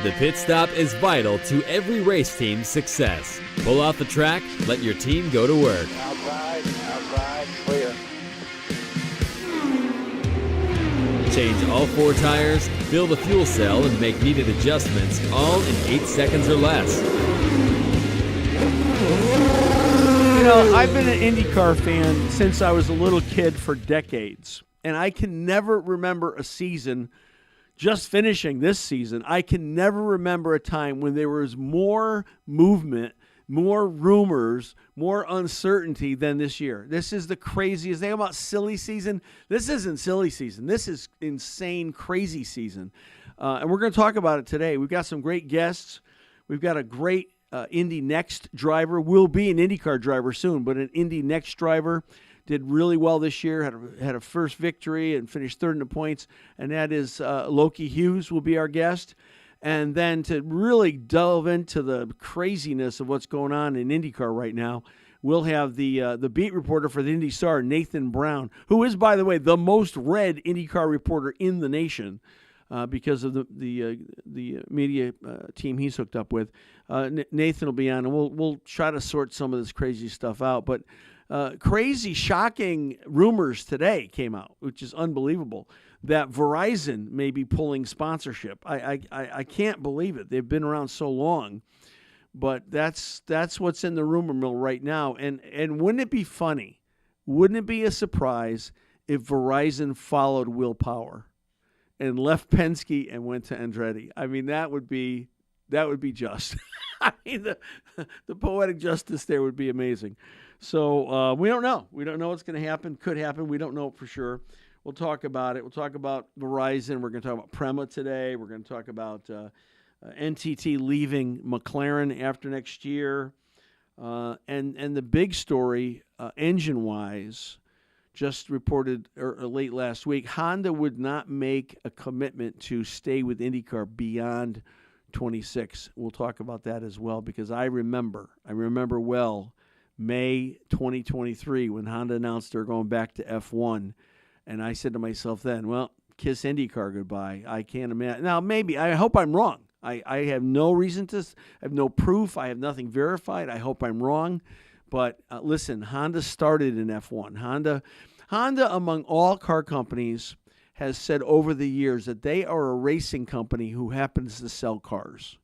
The pit stop is vital to every race team's success. Pull off the track, let your team go to work. Outside, clear. Change all 4 tires, fill the fuel cell, and make needed adjustments, all in 8 seconds or less. You know, I've been an IndyCar fan since I was a little kid for decades, and I can never remember a season, just finishing this season, I can never remember a time when there was more movement, more rumors, more uncertainty than this year. This is the craziest thing about silly season. This isn't silly season. This is insane, crazy season. And we're going to talk about it today. We've got some great guests. We've got a great Indy Next driver. Will be an IndyCar driver soon, but an Indy Next driver. Did really well this year, had a first victory and finished third in the points, and that is Loki Hughes will be our guest. And then to really delve into the craziness of what's going on in IndyCar right now, we'll have the beat reporter for the Indy Star, Nathan Brown, who is, by the way, the most read IndyCar reporter in the nation because of the media team he's hooked up with. Nathan will be on, and we'll try to sort some of this crazy stuff out. But crazy, shocking rumors today came out, which is unbelievable, that Verizon may be pulling sponsorship. I can't believe it. They've been around so long, but that's what's in the rumor mill right now. And wouldn't it be funny? Wouldn't it be a surprise if Verizon followed Will Power and left Penske and went to Andretti? I mean, that would be just. I mean, the poetic justice there would be amazing. So we don't know. We don't know what's going to happen. Could happen. We don't know for sure. We'll talk about it. We'll talk about Verizon. We're going to talk about Prema today. We're going to talk about NTT leaving McLaren after next year. And the big story, engine-wise, just reported late last week, Honda would not make a commitment to stay with IndyCar beyond 26. We'll talk about that as well, because I remember well May 2023 when Honda announced they're going back to F1. And I said to myself then, well, kiss IndyCar goodbye. I can't imagine. Now, maybe, I hope I'm wrong. I have no reason to, I have no proof. I have nothing verified. I hope I'm wrong. But listen, Honda started in F1. Honda, among all car companies, has said over the years that they are a racing company who happens to sell cars,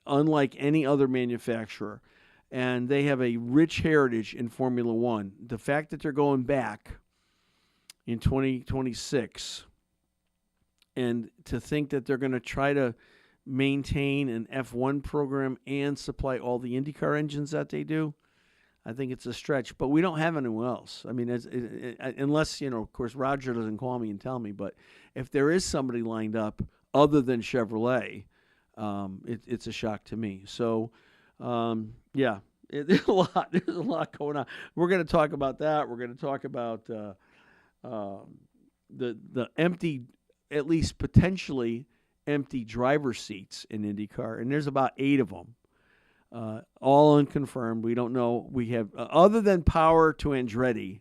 unlike any other manufacturer. And they have a rich heritage in Formula One. The fact that they're going back in 2026, and to think that they're going to try to maintain an F1 program and supply all the IndyCar engines that they do, I think it's a stretch. But we don't have anyone else. I mean, unless, of course, Roger doesn't call me and tell me. But if there is somebody lined up other than Chevrolet, it's a shock to me. So, yeah, there's a lot. There's a lot going on. We're going to talk about that. We're going to talk about the empty, at least potentially empty driver seats in IndyCar, and there's about 8 of them, all unconfirmed. We don't know. We have other than Power to Andretti,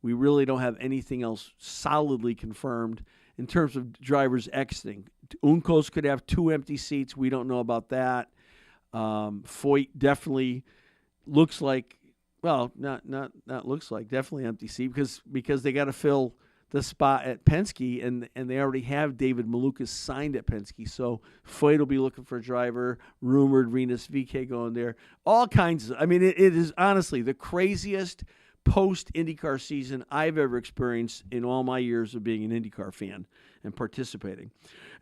we really don't have anything else solidly confirmed in terms of drivers exiting. Uncos could have 2 empty seats. We don't know about that. Foyt definitely looks like, well, not looks like, definitely empty seat because they got to fill the spot at Penske, and they already have David Malukas signed at Penske. So Foyt will be looking for a driver. Rumored Rinus VeeKay going there. All kinds of. I mean, it is honestly the craziest post IndyCar season I've ever experienced in all my years of being an IndyCar fan and participating.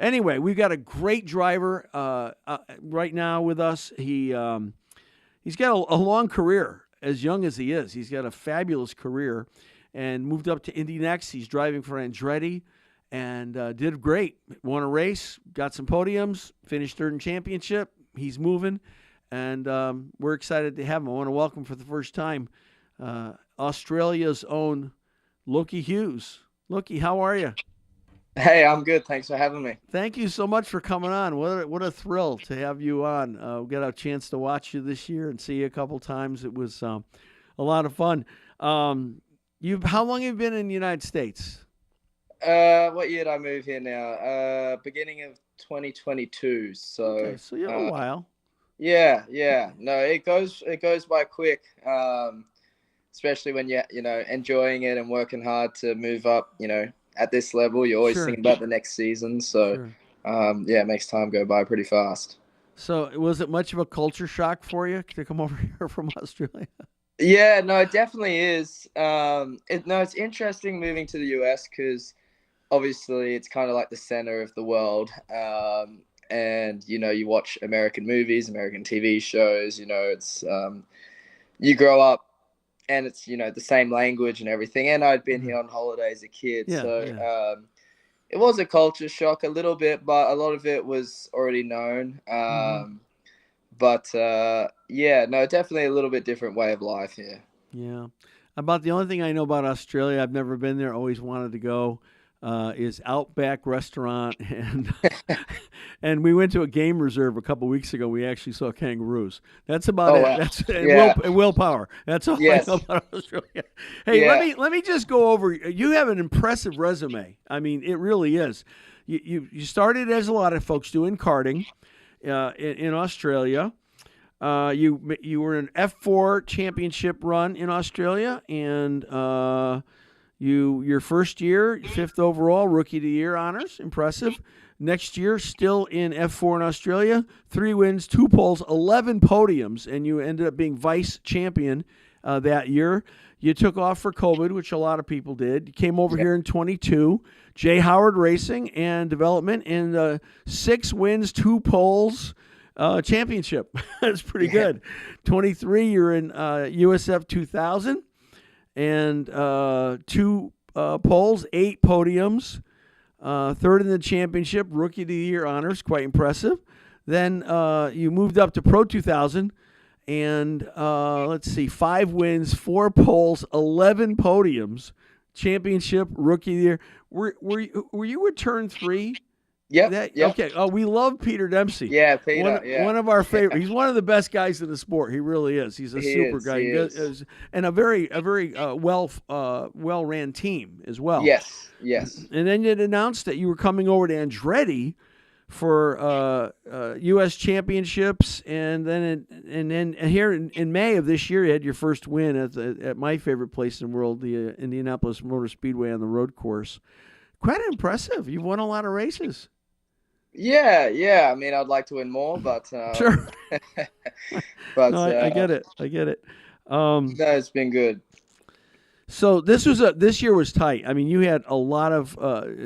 Anyway, we've got a great driver right now with us. He's got a long career, as young as he is. He's got a fabulous career and moved up to Indy Next. He's driving for Andretti and did great. Won a race, got some podiums, finished third in championship. He's moving, and we're excited to have him. I want to welcome for the first time Australia's own Loki Hughes. Loki, how are you? Hey, I'm good. Thanks for having me. Thank you so much for coming on. What a thrill to have you on. We got a chance to watch you this year and see you a couple times. It was a lot of fun. How long have you been in the United States? What year did I move here now? Beginning of 2022. So Okay, so you have a while. yeah. No, it goes by quick. Especially when you're enjoying it and working hard to move up. At this level, you're always Sure. thinking about the next season. So Sure. yeah, it makes time go by pretty fast. So was it much of a culture shock for you to come over here from Australia? Yeah, no, it definitely is. It's interesting moving to the US because obviously it's kind of like the center of the world. And you watch American movies, American TV shows. It's you grow up and it's the same language and everything. And I'd been here on holiday as a kid, Yeah, so yeah. it was a culture shock a little bit, but a lot of it was already known. But yeah, no, definitely a little bit different way of life here. Yeah. About the only thing I know about Australia, I've never been there, always wanted to go, is Outback Restaurant. And we went to a game reserve a couple weeks ago. We actually saw kangaroos. That's about Oh, it. wow. That's Yeah. and willpower. That's all Yes. I know about Australia. Hey, Yeah. let me just go over. You have an impressive resume. I mean, it really is. You started, as a lot of folks do, in karting in Australia. You were in an F4 championship run in Australia, and your first year, 5th overall, rookie of the year honors, impressive. Next year, still in F4 in Australia, 3 wins, 2 poles, 11 podiums, and you ended up being vice champion that year. You took off for COVID, which a lot of people did. You came over here in 22, Jay Howard Racing and Development, and 6 wins, 2 poles. Championship. That's pretty good. 23, you're in USF 2000 and 2 poles, 8 podiums, 3rd in the championship, rookie of the year honors, quite impressive. Then you moved up to Pro 2000 and let's see, 5 wins, 4 poles, 11 podiums, championship, rookie of the year. Were you a turn 3? Yep. Okay. Oh, we love Peter Dempsey. Yeah, Peter. One of our favorite. He's one of the best guys in the sport. He really is. He's a super guy. He is. And a very well ran team as well. Yes. And then you announced that you were coming over to Andretti for U.S. championships, and then here in May of this year, you had your first win at my favorite place in the world, the Indianapolis Motor Speedway on the road course. Quite impressive. You've won a lot of races. Yeah. I mean, I'd like to win more, but Sure. but No, I get it. No, it's been good. So this year was tight. I mean, you had a lot of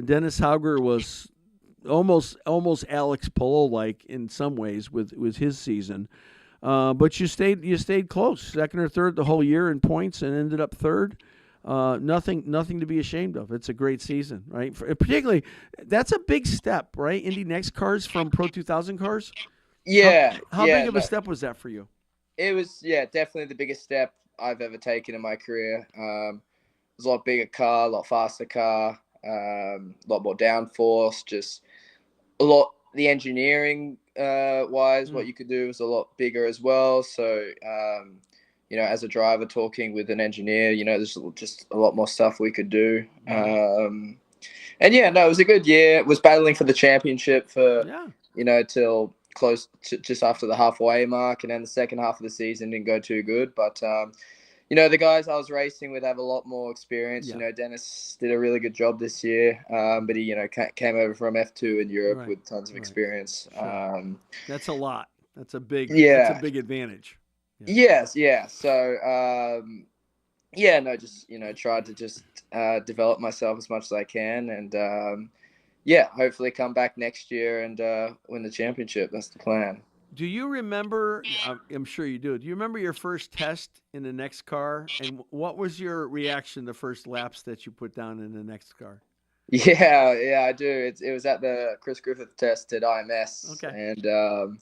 Dennis Hauger was almost Alex Palou like in some ways with his season, but you stayed close, second or third the whole year in points, and ended up third. Nothing to be ashamed of. It's a great season, right? Particularly, that's a big step, right? Indy Next cars from Pro 2000 cars. Yeah. How big of a step was that for you? It was, definitely the biggest step I've ever taken in my career. It was a lot bigger car, a lot faster car, a lot more downforce, just a lot. The engineering wise, what you could do was a lot bigger as well. So. As a driver talking with an engineer, there's just a lot more stuff we could do. And it was a good year. It was battling for the championship for, till close to just after the halfway mark. And then the second half of the season didn't go too good. But, the guys I was racing with have a lot more experience. Yeah. Dennis did a really good job this year. But he, came over from F2 in Europe with tons of experience. Sure. That's a lot. That's a big advantage. Yes, yeah. So, just tried to just develop myself as much as I can, and hopefully come back next year and win the championship. That's the plan. Do you remember? I'm sure you do. Do you remember your first test in the next car, and what was your reaction the first laps that you put down in the next car? Yeah, I do. It was at the Chris Griffith test at IMS, and.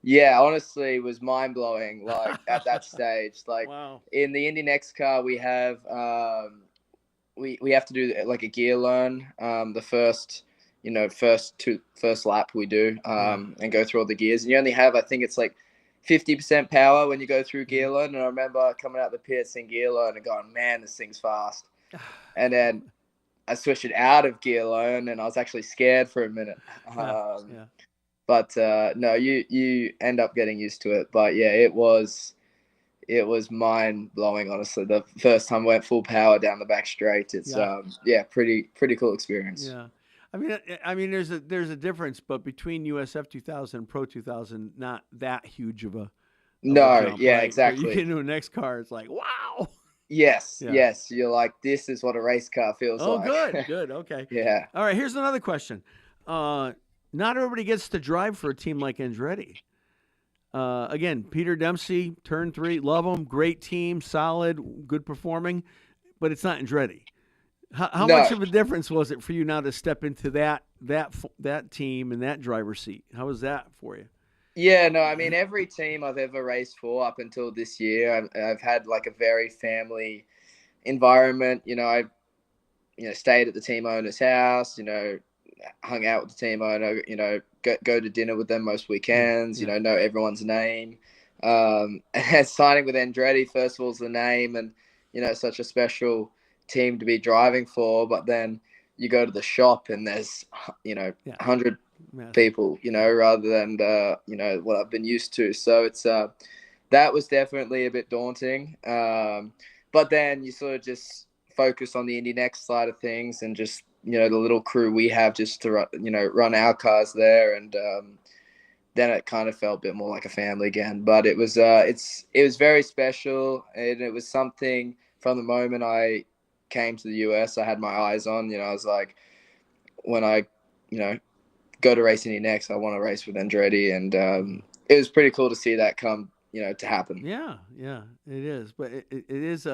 Honestly, it was mind blowing. Like at that stage, like wow. In the Indy Next car, we have we have to do like a gear learn. The first lap we do and go through all the gears, and you only have, I think it's like 50% power when you go through gear learn. And I remember coming out the pits in gear learn and going, man, this thing's fast. And then I switched it out of gear alone, and I was actually scared for a minute. Yeah. But no, you end up getting used to it. But yeah, it was mind blowing. Honestly, the first time I went full power down the back straight, it's pretty cool experience. Yeah. I mean, there's a difference, but between USF 2000 and Pro 2000, not that huge of a No, jump, yeah, right? exactly. But you get into a next car, it's like, wow. Yes, Yeah. yes. You're like, this is what a race car feels Oh, like. good. Okay. Yeah. All right. Here's another question. Not everybody gets to drive for a team like Andretti. Again, Peter Dempsey, Turn 3, love him, great team, solid, good performing, but it's not Andretti. How No. much of a difference was it for you now to step into that team and that driver's seat? How was that for you? Yeah, no, I mean, every team I've ever raced for up until this year, I've had like a very family environment. I've stayed at the team owner's house, hung out with the team owner, go to dinner with them most weekends, Yeah. Know everyone's name. And signing with Andretti, first of all, is the name and, such a special team to be driving for. But then you go to the shop and there's, 100 people, rather than, what I've been used to. So it's, that was definitely a bit daunting. But then you sort of just focus on the Indy Next side of things and just, the little crew we have just to, run our cars there. And then it kind of felt a bit more like a family again. But it was very special. And it was something from the moment I came to the US, I had my eyes on. I was like, when I, go to race Indy Next, I want to race with Andretti. And it was pretty cool to see that come, to happen. Yeah, it is. But it is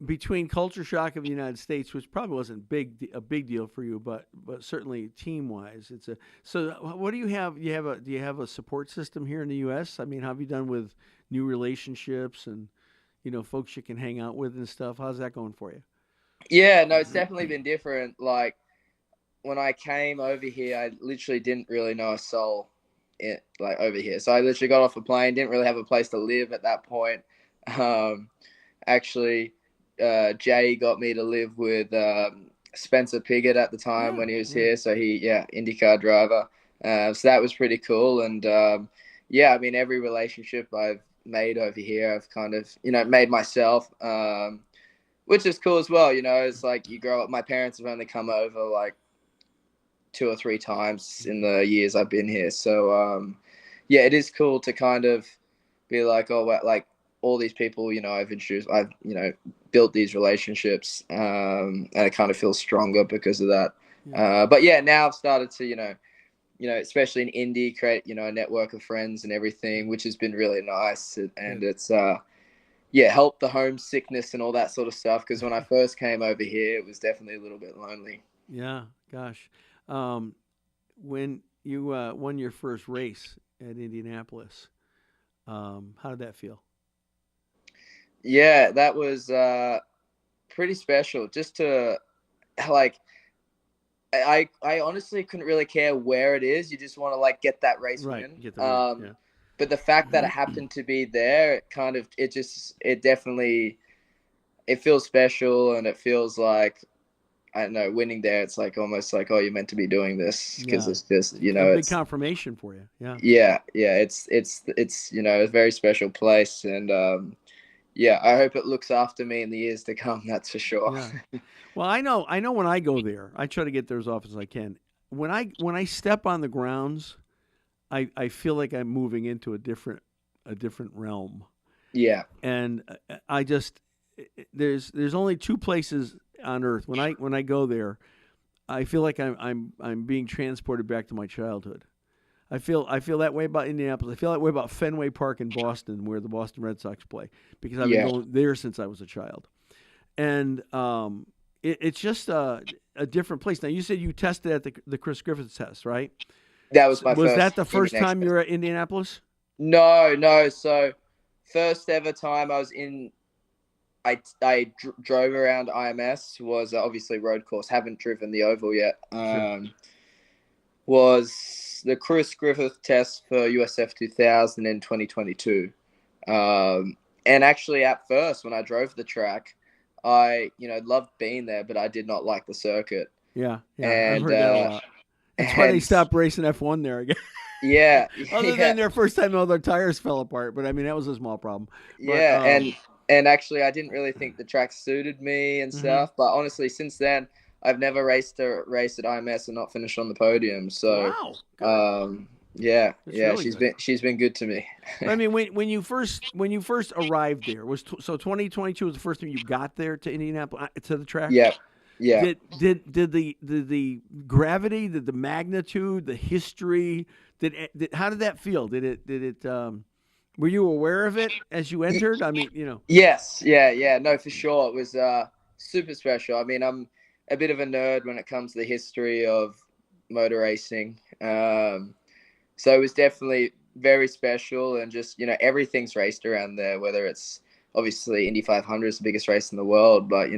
between culture shock of the United States, which probably wasn't a big deal for you, but certainly team wise, it's a. So what do you have? Do you have a support system here in the U.S.? I mean, how have you done with new relationships and folks you can hang out with and stuff? How's that going for you? Yeah, no, it's definitely been different. Like when I came over here, I literally didn't really know a soul over here. So I literally got off a plane, didn't really have a place to live at that point. Actually, Jay got me to live with Spencer Piggott at the time when he was here. So IndyCar driver. So that was pretty cool. And I mean, every relationship I've made over here, I've kind of, made myself, which is cool as well. It's like you grow up. My parents have only come over like 2 or 3 times in the years I've been here. So, it is cool to kind of be like, oh, well, like all these people, I've built these relationships, and it kind of feels stronger because of that. Yeah. But now I've started to, especially in Indy, create, a network of friends and everything, which has been really nice. And it's, helped the homesickness and all that sort of stuff. Because when I first came over here, it was definitely a little bit lonely. Yeah, gosh. When you won your first race at Indianapolis, how did that feel? Yeah, that was pretty special. Just to like, I honestly couldn't really care where it is. You just want to get that race win. Get the win. But the fact that it happened to be there, it definitely feels special, and it feels like, I don't know, winning there. It's like almost like, oh, you're meant to be doing this because it's just, a big confirmation for you. Yeah. It's a very special place, and I hope it looks after me in the years to come. That's for sure. Yeah. Well, I know when I go there, I try to get there as often as I can. When I step on the grounds, I feel like I'm moving into a different realm. Yeah. And I just, there's only 2 places on earth when I go there, I feel like I'm being transported back to my childhood. I feel that way about Indianapolis. I feel that way about Fenway Park in Boston, where the Boston Red Sox play, because I've been going there since I was a child. And it's just a different place. Now, you said you tested at the Chris Griffith test, right? That was my first. Was that the first time you were at Indianapolis? No. So first ever time I was in, I drove around IMS, was obviously road course. Haven't driven the oval yet. Was the Chris Griffith test for USF 2000 in 2022. And actually at first when I drove the track, I, loved being there, but I did not like the circuit. Yeah, I've And heard that a lot. That's why they stopped racing F1 there again. Yeah, Other than their first time, all their tires fell apart. But I mean, that was a small problem. Yeah, and actually, I didn't really think the track suited me and stuff. But honestly, since then, I've never raced a race at IMS and not finished on the podium. So, wow, yeah, really she's been good to me. I mean, when you first arrived there, so 2022 was the first time you got there to Indianapolis to the track. Yeah. Yeah. Did the gravity, the magnitude, the history, how did that feel? Did it were you aware of it as you entered? I mean, Yes, yeah, no, for sure. It was super special. I mean, I'm a bit of a nerd when it comes to the history of motor racing. So it was definitely very special, and just, everything's raced around there, whether it's obviously Indy 500 is the biggest race in the world, but,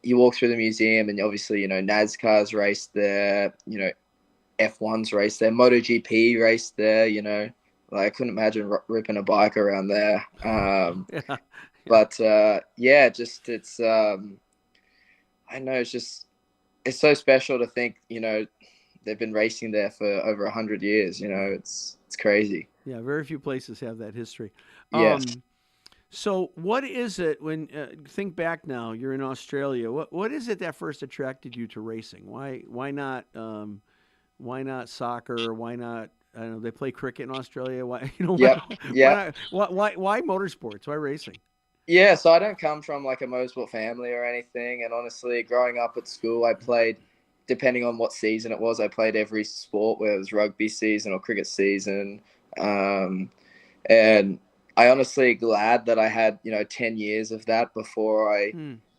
you walk through the museum and obviously, NASCAR's raced there, F1's raced there, MotoGP raced there, like I couldn't imagine ripping a bike around there. But just it's, I know it's so special to think, they've been racing there for over 100 years, it's crazy. Yeah. Very few places have that history. Yes. So what is it when think back now? You're in Australia. What is it that first attracted you to racing? Why not soccer? Why not? I don't know. They play cricket in Australia. Why? Why motorsports? Why racing? Yeah, so I don't come from like a motorsport family or anything, and honestly, growing up at school, I played, depending on what season it was, I played every sport, whether it was rugby season or cricket season, and I honestly glad that I had, 10 years of that before I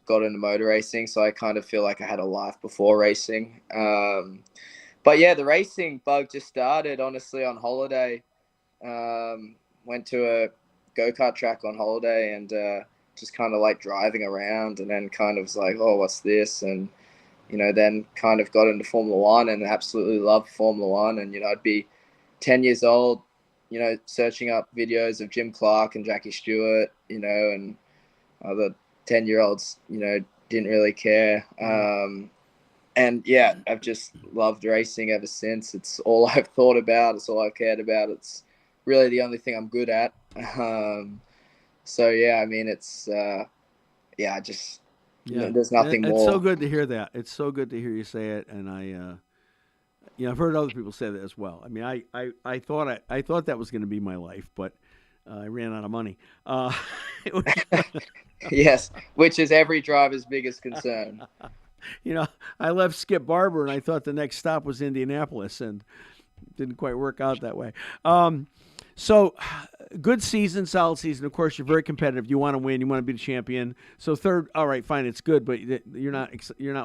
got into motor racing. So I kind of feel like I had a life before racing. But yeah, the racing bug just started honestly on holiday. Went to a go-kart track on holiday and just kind of like driving around, and then kind of was like, oh, what's this? And, then kind of got into Formula One and absolutely loved Formula One. And, I'd be 10 years old, searching up videos of Jim Clark and Jackie Stewart, and other 10-year-olds, didn't really care. And yeah, I've just loved racing ever since. It's all I've thought about. It's all I've cared about. It's really the only thing I'm good at. So yeah, I mean, it's, there's nothing more. It's so good to hear that. It's so good to hear you say it. And I've heard other people say that as well. I mean, I thought that was going to be my life, but I ran out of money. Yes, which is every driver's biggest concern. I left Skip Barber, and I thought the next stop was Indianapolis, and it didn't quite work out that way. So, good season, solid season. Of course, you're very competitive. You want to win. You want to be the champion. So third, all right, fine, it's good, but you're not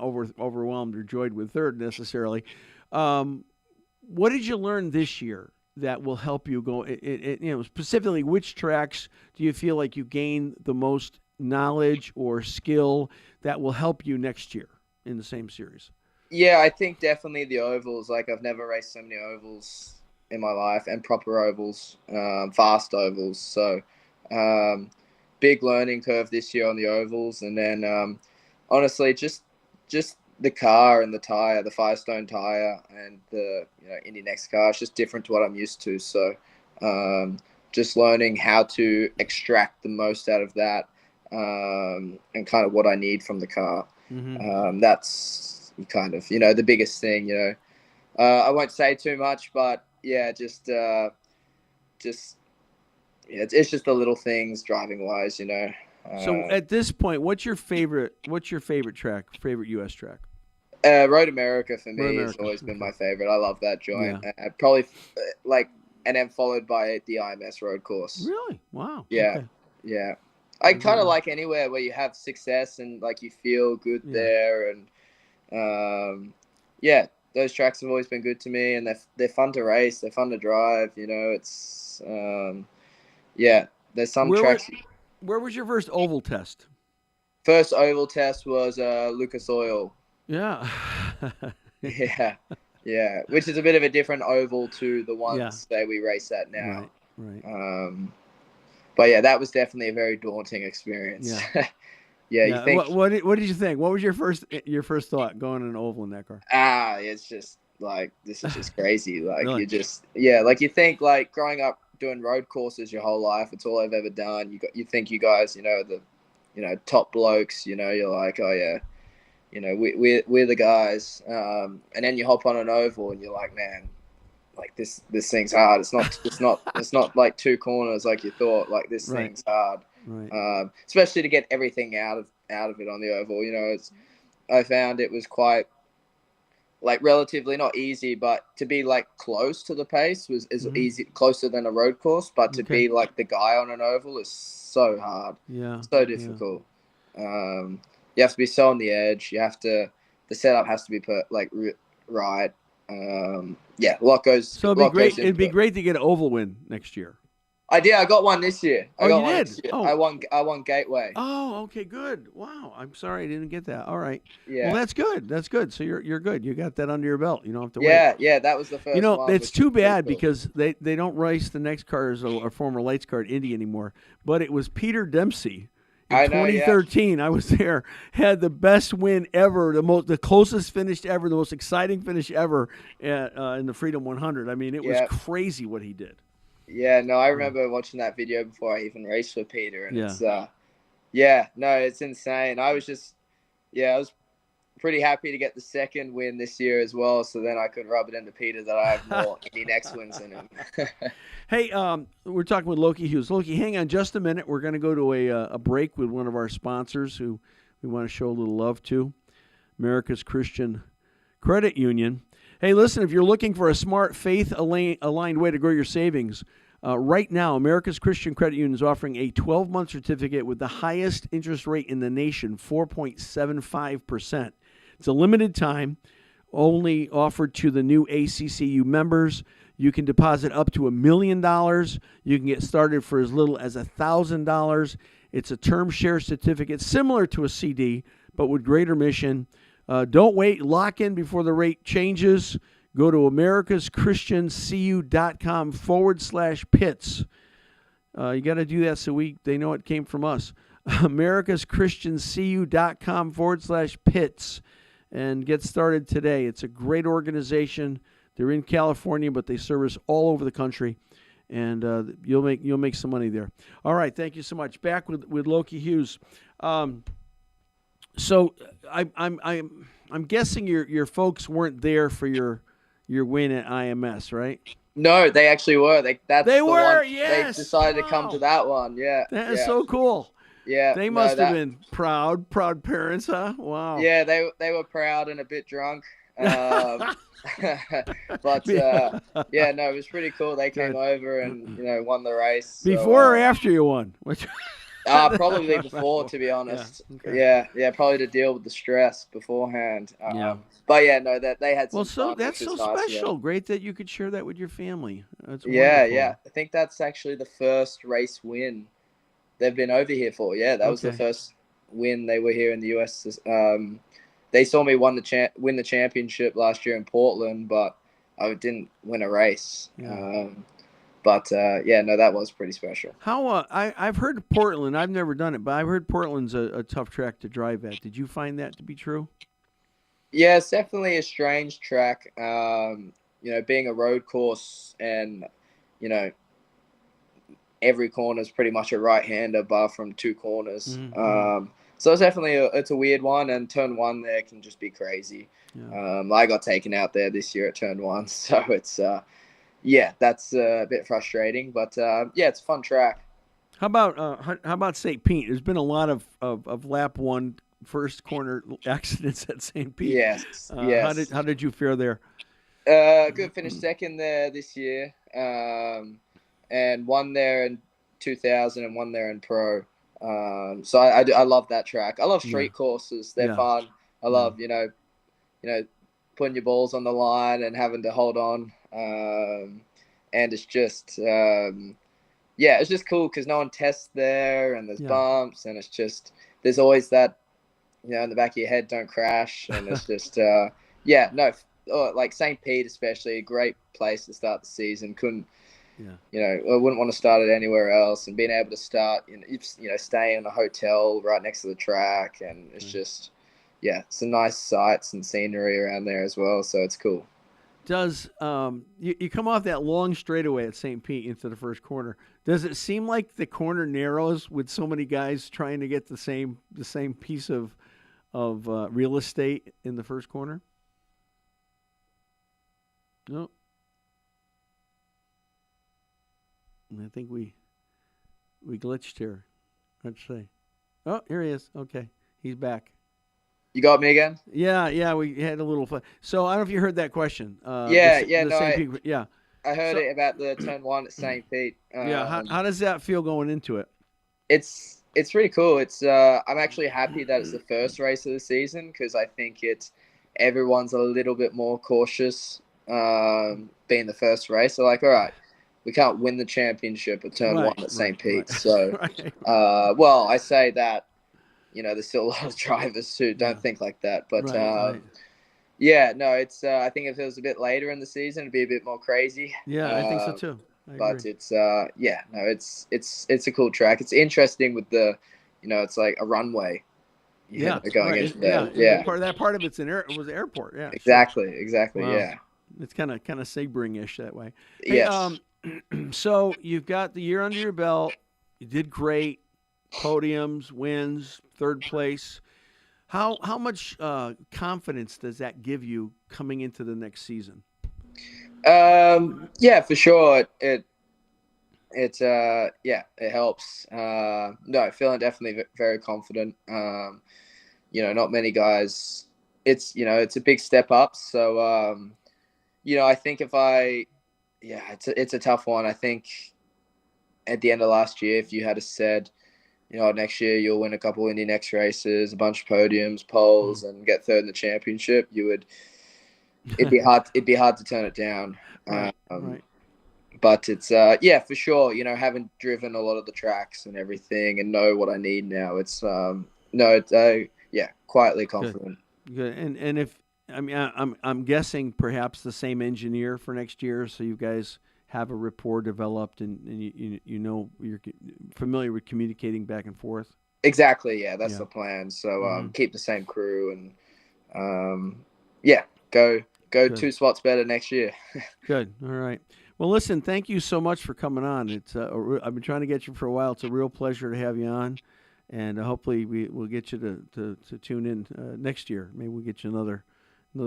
overwhelmed or joyed with third necessarily. What did you learn this year that will help you go? Specifically, which tracks do you feel like you gain the most knowledge or skill that will help you next year in the same series? Yeah, I think definitely the ovals. Like, I've never raced so many ovals in my life, and proper ovals, fast ovals. So, big learning curve this year on the ovals, and then honestly, just the car and the tire, the Firestone tire, and the Indy Next car. It's just different to what I'm used to. So, just learning how to extract the most out of that, and kind of what I need from the car. That's kind of the biggest thing. I won't say too much, but yeah, it's just the little things driving wise. So at this point, what's your favorite track? Favorite U.S. track? Road America for me has always been my favorite. I love that joint. Yeah. Probably and then followed by the IMS road course. Really? Wow. Yeah. Okay. Yeah. I kind of like anywhere where you have success and like you feel good there, and those tracks have always been good to me, and they're fun to race. They're fun to drive. It's there's some tracks. Where was your first oval test? First oval test was Lucas Oil. Yeah. Yeah, which is a bit of a different oval to the ones that we race at now. Right. But yeah, that was definitely a very daunting experience. Yeah. Yeah, you Yeah. think What did you think? What was your first thought going in an oval in that car? it's just like this is just crazy. Like Really? you just like you think like growing up doing road courses your whole life, it's all I've ever done. You think you guys, the top blokes, you're like, oh yeah, we're the guys. And then you hop on an oval and you're like, man, like this thing's hard. It's not like two corners like you thought. Like this Right. thing's hard. Right. Especially to get everything out of it on the oval. I found it was quite like relatively not easy, but to be like close to the pace is easy, closer than a road course. But to be like the guy on an oval is so hard, so difficult. You have to be so on the edge. The setup has to be right. A lot goes. So it'd be great to get an oval win next year. I did. I got one this year. Oh, you did? Oh. I won Gateway. Oh, okay, good. Wow, I'm sorry I didn't get that. All right. Yeah. Well, that's good. That's good. So you're good. You got that under your belt. You don't have to wait. Yeah. That was the first. one, It's too bad cool. because they don't race the next car as a former Lights Car at Indy anymore. But it was Peter Dempsey. In 2013, I was there. Had the best win ever, the closest finish ever, the most exciting finish ever in the Freedom 100. I mean, it was crazy what he did. Yeah, no, I remember watching that video before I even raced for Peter, and it's insane. I was pretty happy to get the second win this year as well, so then I could rub it into Peter that I have more Indy next wins in him. Hey, we're talking with Loki Hughes. Loki, hang on just a minute. We're going to go to a break with one of our sponsors who we want to show a little love to, America's Christian Credit Union. Hey, listen, if you're looking for a smart, faith-aligned way to grow your savings, right now, America's Christian Credit Union is offering a 12-month certificate with the highest interest rate in the nation, 4.75%. It's a limited time, only offered to the new ACCU members. You can deposit up to $1 million. You can get started for as little as $1,000. It's a term share certificate similar to a CD, but with greater mission. Don't wait. Lock in before the rate changes. Go to americaschristiancu.com/pits. You got to do that so they know it came from us. americaschristiancu.com/pits and get started today. It's a great organization. They're in California, but they service all over the country, and you'll make some money there. All right, thank you so much. Back with Loki Hughes. So I'm guessing your folks weren't there for your win at IMS, right? No, they actually were. They were. Yes. They decided to come to that one. Yeah. That is so cool. Yeah. They must have been proud parents, huh? Wow. Yeah, they were proud and a bit drunk. But it was pretty cool. They came over and won the race. Before or after you won? Probably before, to be honest. Yeah, okay. Yeah, probably to deal with the stress beforehand. But that they had some fun, that's so nice, special. Great that you could share that with your family. That's wonderful. I think that's actually the first race win they've been over here for. Yeah, that was the first win they were here in the US. They saw me win the championship last year in Portland, but I didn't win a race. Yeah. That was pretty special. How I've heard Portland. I've never done it, but I've heard Portland's a tough track to drive at. Did you find that to be true? Yeah, it's definitely a strange track. Being a road course, and every corner is pretty much a right-hander, bar from two corners. Mm-hmm. So it's definitely it's a weird one, and turn one there can just be crazy. Yeah. I got taken out there this year at turn one, so it's that's a bit frustrating, but it's a fun track. How about St. Pete? There's been a lot of lap one first corner accidents at St. Pete. Yes. How did you fare there? Good. Finished second there this year, and won there in 2000 and won there in pro. So I love that track. I love street courses. They're fun. I love putting your balls on the line and having to hold on. And it's just it's just cool because no one tests there, and there's bumps, and it's just there's always that in the back of your head, don't crash, and it's just like St. Pete especially, a great place to start the season. I wouldn't want to start it anywhere else. And being able to start, staying in a hotel right next to the track, and it's just, some nice sights and scenery around there as well. So it's cool. Does you come off that long straightaway at St. Pete into the first corner? Does it seem like the corner narrows with so many guys trying to get the same piece of real estate in the first corner? No. I think we glitched here. Let's see. Oh, here he is. Okay, he's back. You got me again? Yeah, we had a little fun. So I don't know if you heard that question. I heard it about the turn 1 at St. Pete. How does that feel going into it? It's really cool. It's I'm actually happy that it's the first race of the season, because I think everyone's a little bit more cautious being the first race. So like, all right, we can't win the championship at turn 1 at St. Pete. So, well, I say that. There's still a lot of drivers who don't think like that. But, it's I think if it was a bit later in the season, it'd be a bit more crazy. Yeah, I think so too. But it's it's a cool track. It's interesting with the, it's like a runway. Going into there. Yeah. Part of it's it was an airport. Yeah. Exactly. Wow. Yeah. It's kind of Sebring-ish that way. Yes. Hey, so you've got the year under your belt. You did great. Podiums, wins, third place. How much confidence does that give you coming into the next season? For sure. It helps. Feeling definitely very confident. Not many guys. It's a big step up. So I think it's a tough one. I think at the end of last year, if you had said, next year you'll win a couple Indy Next races, a bunch of podiums, poles, and get third in the championship, it'd be hard to turn it down. Right. But it's for sure, having driven a lot of the tracks and everything and know what I need now, it's quietly confident. Good. And if I'm guessing perhaps the same engineer for next year, so you guys have a rapport developed, and you're familiar with communicating back and forth. Exactly. Yeah, that's the plan. So keep the same crew and go Good. 2 spots better next year. Good. All right. Well, listen, thank you so much for coming on. It's I've been trying to get you for a while. It's a real pleasure to have you on, and hopefully we'll get you to tune in next year. Maybe we'll get you another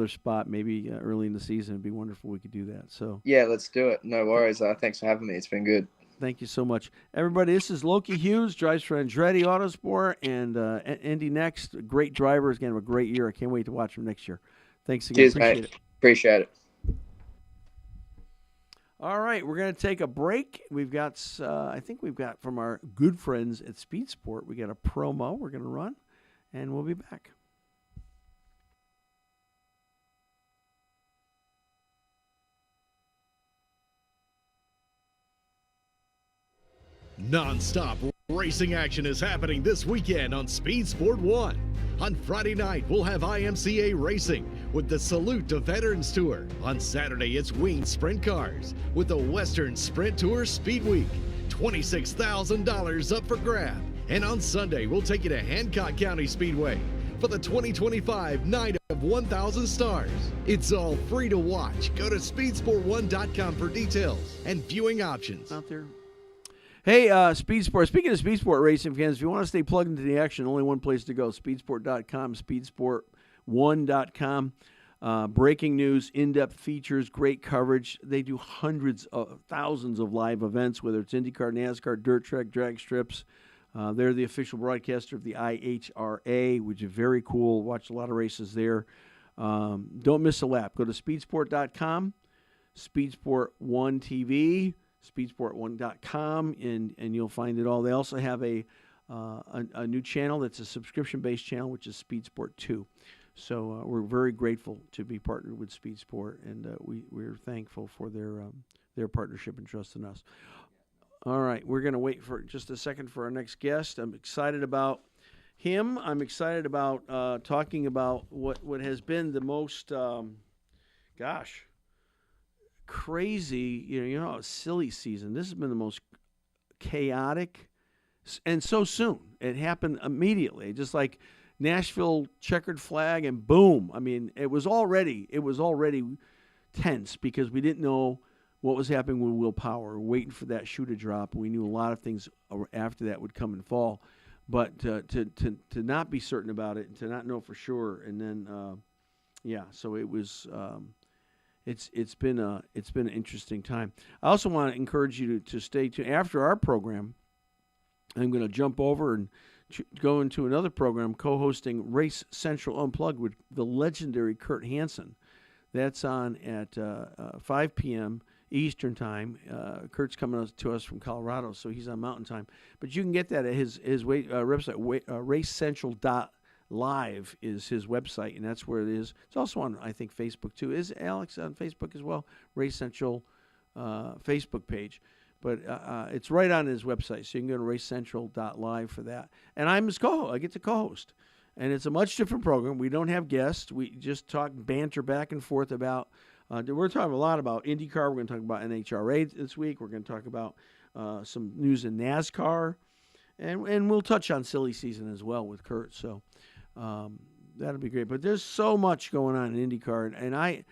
spot, maybe early in the season. It'd be wonderful if we could do that. So yeah, let's do it. No worries. Thanks for having me. It's been good. Thank you so much, everybody. This is Loki Hughes, drives for Andretti Autosport and Indy Next. Great drivers, going to have a great year. I can't wait to watch them next year. Thanks again. Cheers, mate. Appreciate it. All right, we're going to take a break. We've got, I think we've got from our good friends at Speed Sport, we got a promo we're going to run, and we'll be back. Non-stop racing action is happening this weekend on Speed Sport 1. On Friday night, we'll have IMCA racing with the Salute to Veterans Tour. On Saturday, it's Wing Sprint Cars with the Western Sprint Tour Speed Week. $26,000 up for grab. And on Sunday, we'll take you to Hancock County Speedway for the 2025 Night of 1,000 Stars. It's all free to watch. Go to speedsport1.com for details and viewing options. Out there. Hey, Speed Sport. Speaking of Speed Sport racing fans, if you want to stay plugged into the action, only one place to go, speedsport.com, speedsport1.com. Breaking news, in-depth features, great coverage. They do hundreds of thousands of live events, whether it's IndyCar, NASCAR, dirt track, drag strips. They're the official broadcaster of the IHRA, which is very cool. Watch a lot of races there. Don't miss a lap. Go to speedsport.com, Speedsport1 TV, speedsport1.com, and you'll find it all. They also have a new channel that's a subscription-based channel, which is Speed Sport 2. So we're very grateful to be partnered with Speed Sport, and we're thankful for their partnership and trust in us. All right, we're going to wait for just a second for our next guest. I'm excited about him. I'm excited about talking about what has been the most, crazy, a silly season. This has been the most chaotic, and so soon. It happened immediately, just like Nashville checkered flag, and boom. I mean, it was already tense because we didn't know what was happening with Will Power. We're waiting for that shoe to drop. We knew a lot of things after that would come and fall, but to not be certain about it and to not know for sure, and then so it was. It's been an interesting time. I also want to encourage you to stay tuned after our program. I'm going to jump over and go into another program co-hosting Race Central Unplugged with the legendary Kurt Hansen. That's on at 5 p.m. Eastern Time. Kurt's coming to us from Colorado, so he's on Mountain Time. But you can get that at his website, racecentral.live is his website, and that's where it is. It's also on, I think, Facebook too. Is Alex on Facebook as well? Race Central Facebook page. But it's right on his website, so you can go to racecentral.live for that. And I'm his co-host. I get to co-host. And it's a much different program. We don't have guests. We just talk banter back and forth about we're talking a lot about IndyCar. We're going to talk about NHRA this week. We're going to talk about some news in NASCAR. And we'll touch on silly season as well with Kurt. So that'll be great. But there's so much going on in IndyCar. And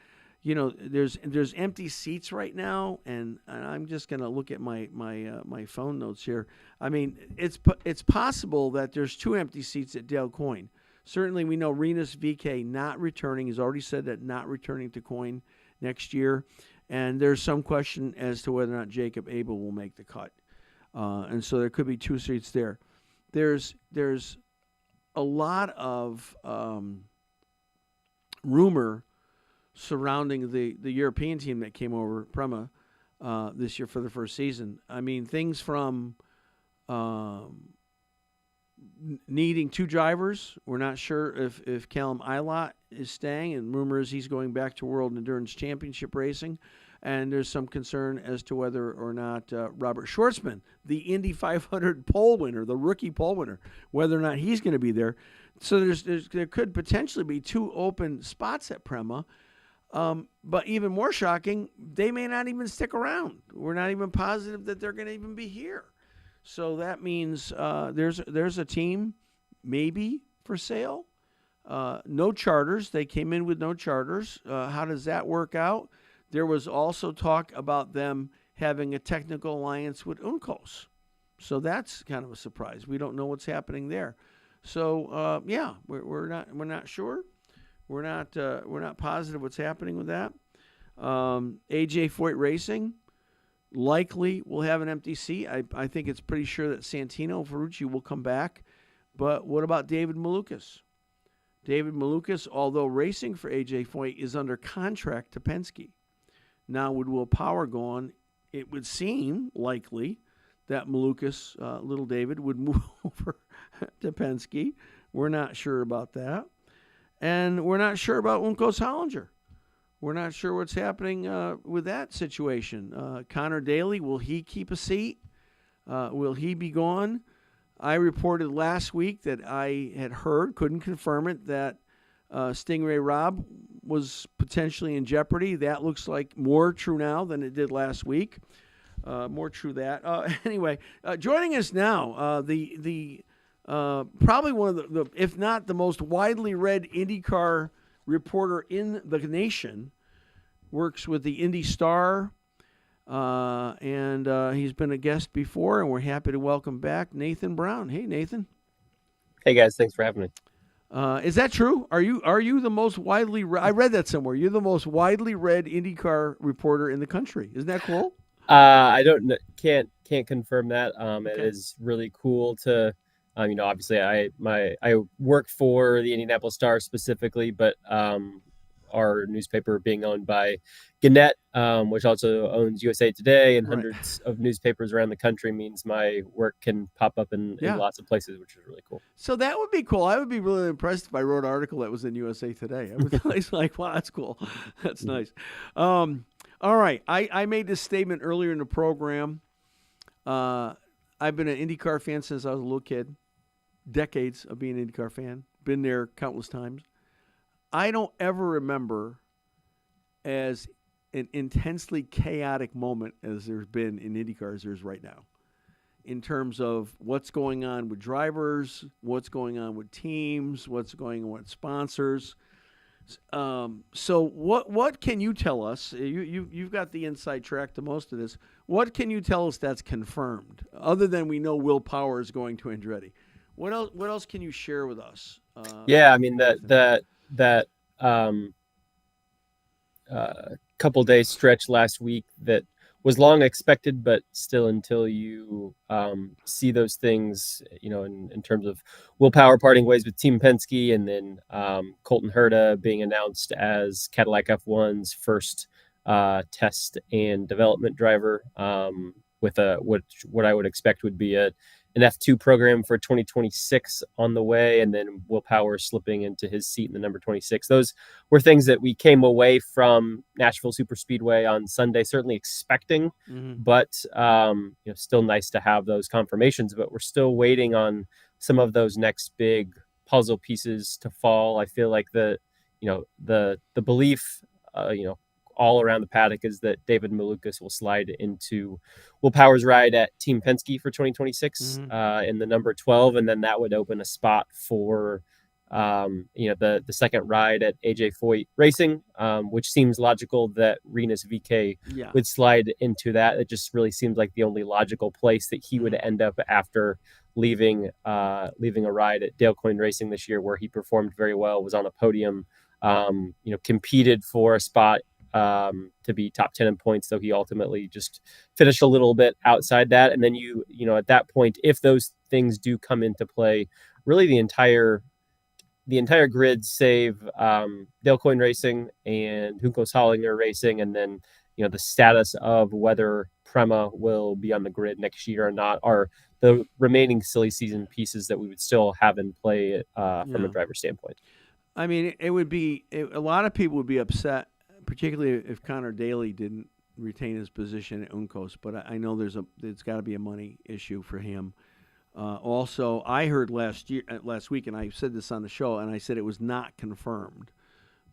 there's empty seats right now, and I'm just going to look at my phone notes here. I mean, it's possible that there's 2 empty seats at Dale Coyne. Certainly, we know Rinus VeeKay not returning. He's already said that not returning to Coyne next year, and there's some question as to whether or not Jacob Abel will make the cut. And so there could be 2 seats there. There's a lot of rumor surrounding the European team that came over, Prema, this year for the first season. I mean, things from needing 2 drivers. We're not sure if Callum Ilott is staying, and rumors he's going back to World Endurance Championship racing. And there's some concern as to whether or not Robert Schwartzman, the Indy 500 pole winner, the rookie pole winner, whether or not he's going to be there. So there could potentially be 2 open spots at Prema. But even more shocking, they may not even stick around. We're not even positive that they're going to even be here. So that means there's a team maybe for sale. No charters. They came in with no charters. How does that work out? There was also talk about them having a technical alliance with Uncos. So that's kind of a surprise. We don't know what's happening there. So we're not sure. We're not positive what's happening with that. AJ Foyt Racing likely will have an empty seat. I think it's pretty sure that Santino Ferrucci will come back. But what about David Malukas? David Malukas, although racing for AJ Foyt, is under contract to Penske. Now, with Will Power gone, it would seem likely that Malukas, little David, would move over to Penske. We're not sure about that. And we're not sure about Uncos Hollinger. We're not sure what's happening with that situation. Connor Daly, will he keep a seat? Will he be gone? I reported last week that I had heard, couldn't confirm it, that Stingray Robb was potentially in jeopardy. That looks like more true now than it did last week. More true that. Anyway, joining us now, the probably one of the, if not the most widely read IndyCar reporter in the nation, works with the Indy Star, and he's been a guest before, and we're happy to welcome back Nathan Brown. Hey, Nathan. Hey, guys. Thanks for having me. Is that true? Are you the most widely read? I read that somewhere. You're the most widely read IndyCar reporter in the country. Isn't that cool? I can't confirm that. Okay. It is really cool to, obviously I work for the Indianapolis Star specifically, but our newspaper being owned by Gannett, which also owns USA Today and hundreds of newspapers around the country, means my work can pop up in lots of places, which is really cool. So that would be cool. I would be really impressed if I wrote an article that was in USA Today. I was like, wow, that's cool. That's nice. All right. I made this statement earlier in the program. I've been an IndyCar fan since I was a little kid. Decades of being an IndyCar fan. Been there countless times. I don't ever remember as an intensely chaotic moment as there's been in IndyCar as there's right now, in terms of what's going on with drivers, what's going on with teams, what's going on with sponsors. So what can you tell us? You've got the inside track to most of this. What can you tell us that's confirmed, other than we know Will Power is going to Andretti? What else can you share with us? Yeah, I mean that couple days stretch last week that was long expected, but still until you see those things, in terms of Will Power parting ways with Team Penske, and then Colton Herta being announced as Cadillac F1's first test and development driver, with what I would expect would be an F2 program for 2026 on the way, and then Will Power slipping into his seat in the number 26. Those were things that we came away from Nashville Superspeedway on Sunday certainly expecting, but still nice to have those confirmations. But we're still waiting on some of those next big puzzle pieces to fall. I feel like the belief, all around the paddock is that David Malukas will slide into Will Power's ride at Team Penske for 2026 in the number 12, and then that would open a spot for the second ride at AJ Foyt Racing, which seems logical that Rinus VeeKay would slide into that. It just really seems like the only logical place that he would end up after leaving a ride at Dale Coyne Racing this year, where he performed very well, was on a podium, competed for a spot to be top 10 in points, though he ultimately just finished a little bit outside that. And then at that point, if those things do come into play, really the entire grid, save Dale Coyne Racing and Juncos Hollinger Racing, and then the status of whether Prema will be on the grid next year or not, are the remaining silly season pieces that we would still have in play from a driver standpoint. I mean, it would be a lot of people would be upset, particularly if Connor Daly didn't retain his position at Uncos, but I know there's got to be a money issue for him. Also, I heard last week, and I said this on the show, and I said it was not confirmed,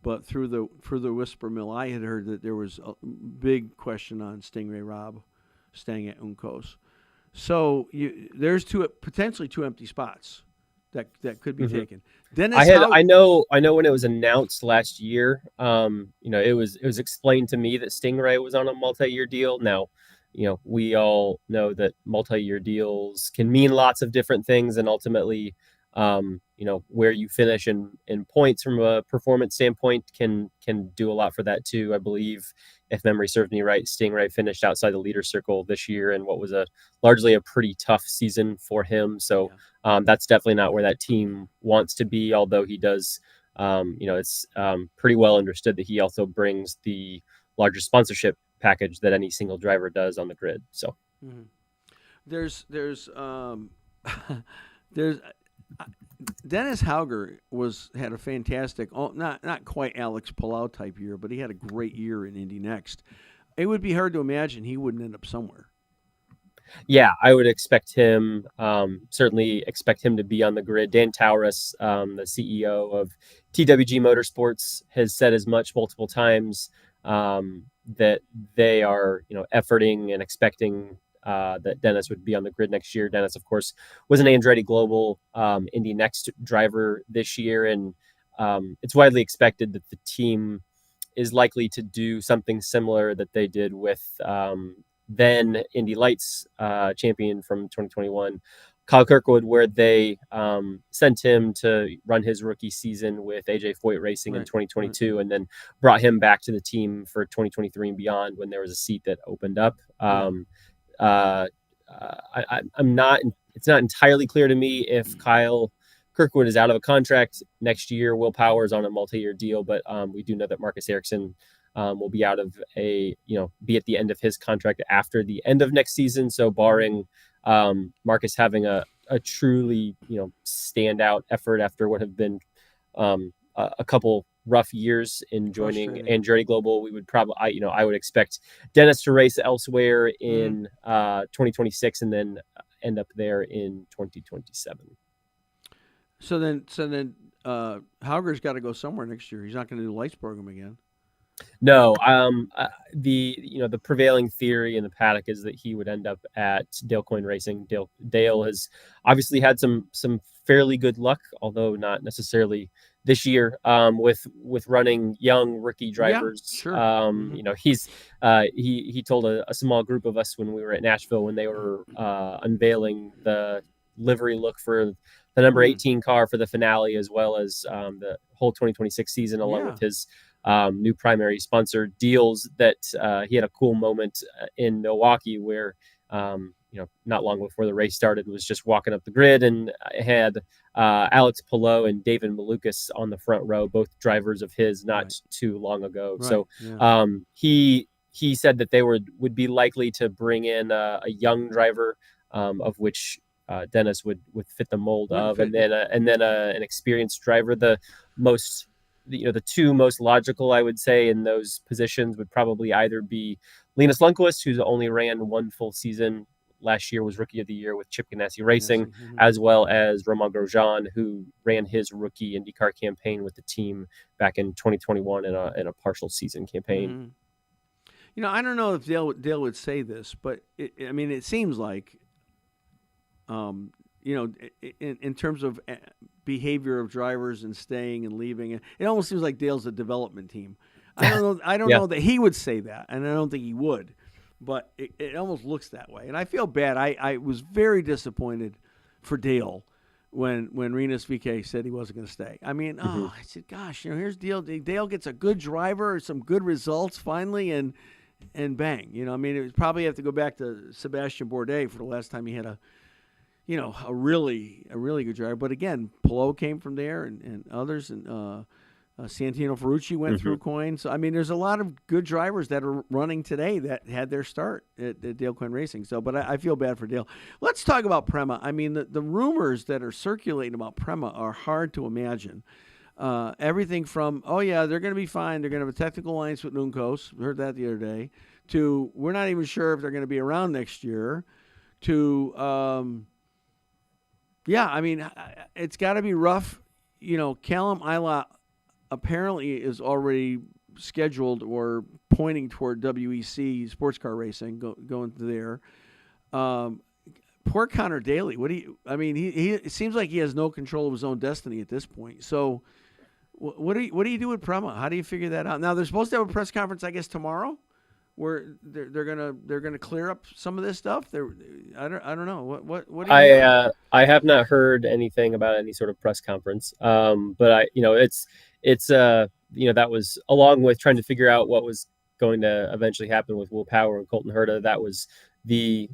but through the whisper mill, I had heard that there was a big question on Stingray Robb staying at Uncos. So there's potentially two empty spots that could be taken. Dennis, I know when it was announced last year, it was explained to me that Stingray was on a multi-year deal. Now, we all know that multi-year deals can mean lots of different things, and ultimately, where you finish in points from a performance standpoint can do a lot for that too. I believe, if memory serves me right, Stingray finished outside the leader circle this year in what was largely a pretty tough season for him. So that's definitely not where that team wants to be, although he does, it's pretty well understood that he also brings the larger sponsorship package that any single driver does on the grid. So there's Dennis Hauger had a fantastic, not quite Alex Palau type year, but he had a great year in Indy Next. It would be hard to imagine he wouldn't end up somewhere. Yeah, I would expect him, certainly expect him to be on the grid. Dan Taurus, the CEO of TWG Motorsports, has said as much multiple times, that they are, efforting and expecting that Dennis would be on the grid next year. Dennis, of course, was an Andretti Global Indy Next driver this year, and it's widely expected that the team is likely to do something similar that they did with then Indy Lights champion from 2021, Kyle Kirkwood, where they sent him to run his rookie season with AJ Foyt Racing in 2022, and then brought him back to the team for 2023 and beyond when there was a seat that opened up. It's not entirely clear to me if Kyle Kirkwood is out of a contract next year. Will Power is on a multi-year deal, but we do know that Marcus Ericsson will be out of be at the end of his contract after the end of next season. So barring Marcus having a truly, standout effort after what have been a couple rough years in joining Andretti Global, we would probably, I would expect Dennis to race elsewhere in 2026 and then end up there in 2027. So then Hauger's got to go somewhere next year. He's not going to do the lights program again. No, the prevailing theory in the paddock is that he would end up at Dale Coyne Racing. Dale has obviously had some fairly good luck, although not necessarily this year, with running young rookie drivers. Sure. He told a small group of us when we were at Nashville when they were unveiling the livery look for the number 18 car for the finale, as well as the whole 2026 season, along with his new primary sponsor deals, that he had a cool moment in Milwaukee where, not long before the race started, was just walking up the grid and had Alex Palou and David Malukas on the front row, both drivers of his not too long ago. Right. So he said that they would be likely to bring in a young driver, of which Dennis would fit the mold of, and then an experienced driver. The two most logical, I would say, in those positions would probably either be Linus Lundqvist, who's only ran one full season last year, was Rookie of the Year with Chip Ganassi Racing, as well as Romain Grosjean, who ran his rookie IndyCar campaign with the team back in 2021 in a partial season campaign. I don't know if Dale would say this, but it seems like, in terms of behavior of drivers and staying and leaving, it almost seems like Dale's a development team. I don't know that he would say that, and I don't think he would, but it almost looks that way. And I feel bad. I was very disappointed for Dale when Rinus VeeKay said he wasn't going to stay. I said, gosh, here's Dale. Dale gets a good driver, some good results finally, and bang. It would probably have to go back to Sebastian Bourdais for the last time he had a really good driver. But again, Palou came from there, and others, and Santino Ferrucci went through Coyne. So there's a lot of good drivers that are running today that had their start at Dale Coyne Racing. So, but I feel bad for Dale. Let's talk about Prema. The rumors that are circulating about Prema are hard to imagine. Everything from, they're going to be fine, they're going to have a technical alliance with Nuncos, we heard that the other day, to we're not even sure if they're going to be around next year, to it's got to be rough. Callum Ilott apparently is already scheduled or pointing toward WEC sports car racing, going to there. Poor Connor Daly. He it seems like he has no control of his own destiny at this point. So what do you do with Prema? How do you figure that out? Now they're supposed to have a press conference, I guess, tomorrow, where they're gonna clear up some of this stuff. I don't know what do you I have not heard anything about any sort of press conference. But that was along with trying to figure out what was going to eventually happen with Will Power and Colton Herta. That was the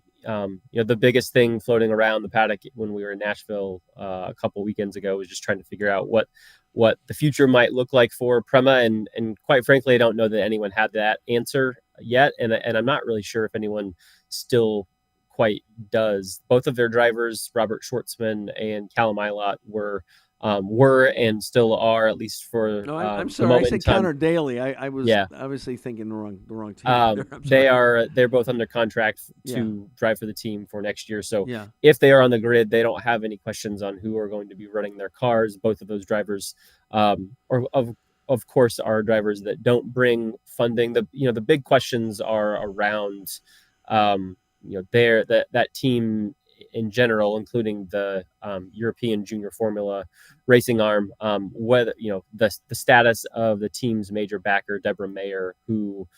biggest thing floating around the paddock when we were in Nashville a couple weekends ago, was just trying to figure out what the future might look like for Prema. And quite frankly, I don't know that anyone had that answer yet. And I'm not really sure if anyone still quite does. Both of their drivers, Robert Schwartzman and Callum Ilott, were and still are, at least for I'm sorry, I said Connor Daly. I was obviously thinking the wrong team. They're both under contract to drive for the team for next year. So if they are on the grid, they don't have any questions on who are going to be running their cars. Both of those drivers of course are drivers that don't bring funding. The big questions are around that team in general, including the European Junior Formula racing arm, whether the status of the team's major backer, Deborah Mayer, who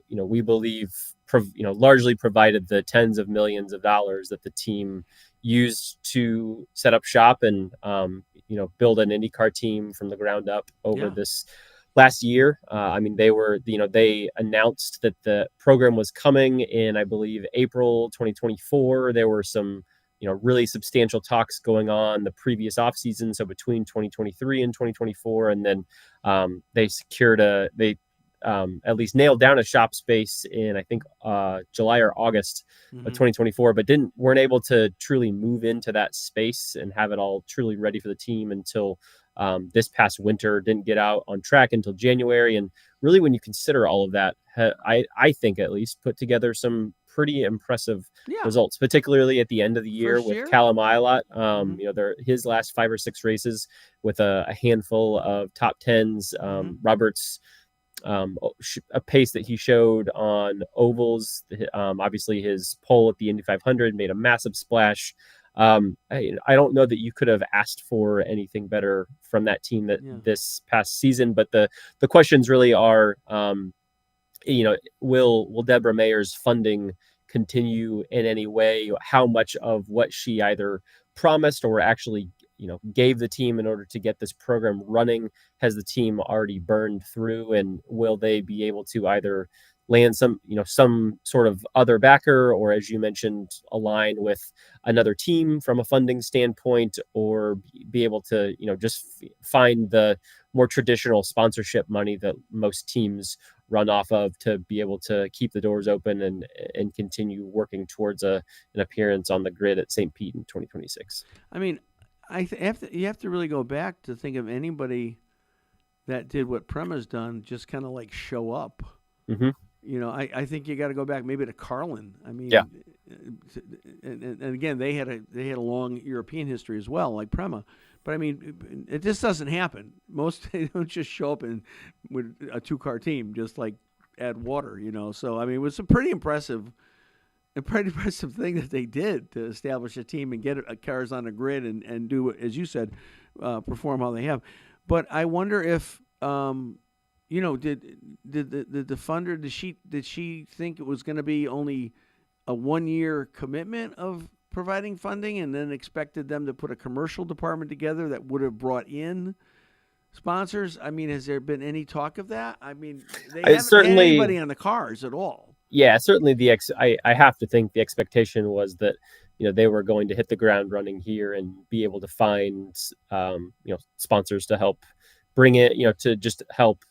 we believe largely provided the tens of millions of dollars that the team used to set up shop and build an IndyCar team from the ground up over this last year. They announced that the program was coming in, I believe, April 2024. There were some, really substantial talks going on the previous offseason. So between 2023 and 2024, and then they secured at least nailed down a shop space in, I think, July or August of 2024, but weren't able to truly move into that space and have it all truly ready for the team until this past winter. Didn't get out on track until January. And really, when you consider all of that, I think at least put together some pretty impressive results, particularly at the end of the year with Callum Ilott. His last 5 or 6 races with a handful of top tens. Robert's a pace that he showed on ovals. Obviously, his pole at the Indy 500 made a massive splash. I don't know that you could have asked for anything better from that team this past season. But the questions really are, will Deborah Mayer's funding continue in any way? How much of what she either promised or actually gave the team in order to get this program running has the team already burned through, and will they be able to either land some sort of other backer, or, as you mentioned, align with another team from a funding standpoint, or be able to just find the more traditional sponsorship money that most teams run off of to be able to keep the doors open and continue working towards an appearance on the grid at St. Pete in 2026. I mean, you have to really go back to think of anybody that did what Prema's done, just kind of like show up. Mm-hmm. I think you got to go back maybe to Carlin. I mean, and again, they had a long European history as well, like Prema. But I mean, it just doesn't happen. Most they don't just show up with a 2-car team, just like add water, So I mean, it was a pretty impressive thing that they did to establish a team and get cars on the grid and do, as you said, perform how they have. But I wonder if, did the funder, did she think it was going to be only a 1-year commitment of providing funding, and then expected them to put a commercial department together that would have brought in sponsors? I mean, has there been any talk of that? I mean, they haven't had anybody on the cars at all. Yeah, certainly I have to think the expectation was that they were going to hit the ground running here and be able to find sponsors to help bring it, to just help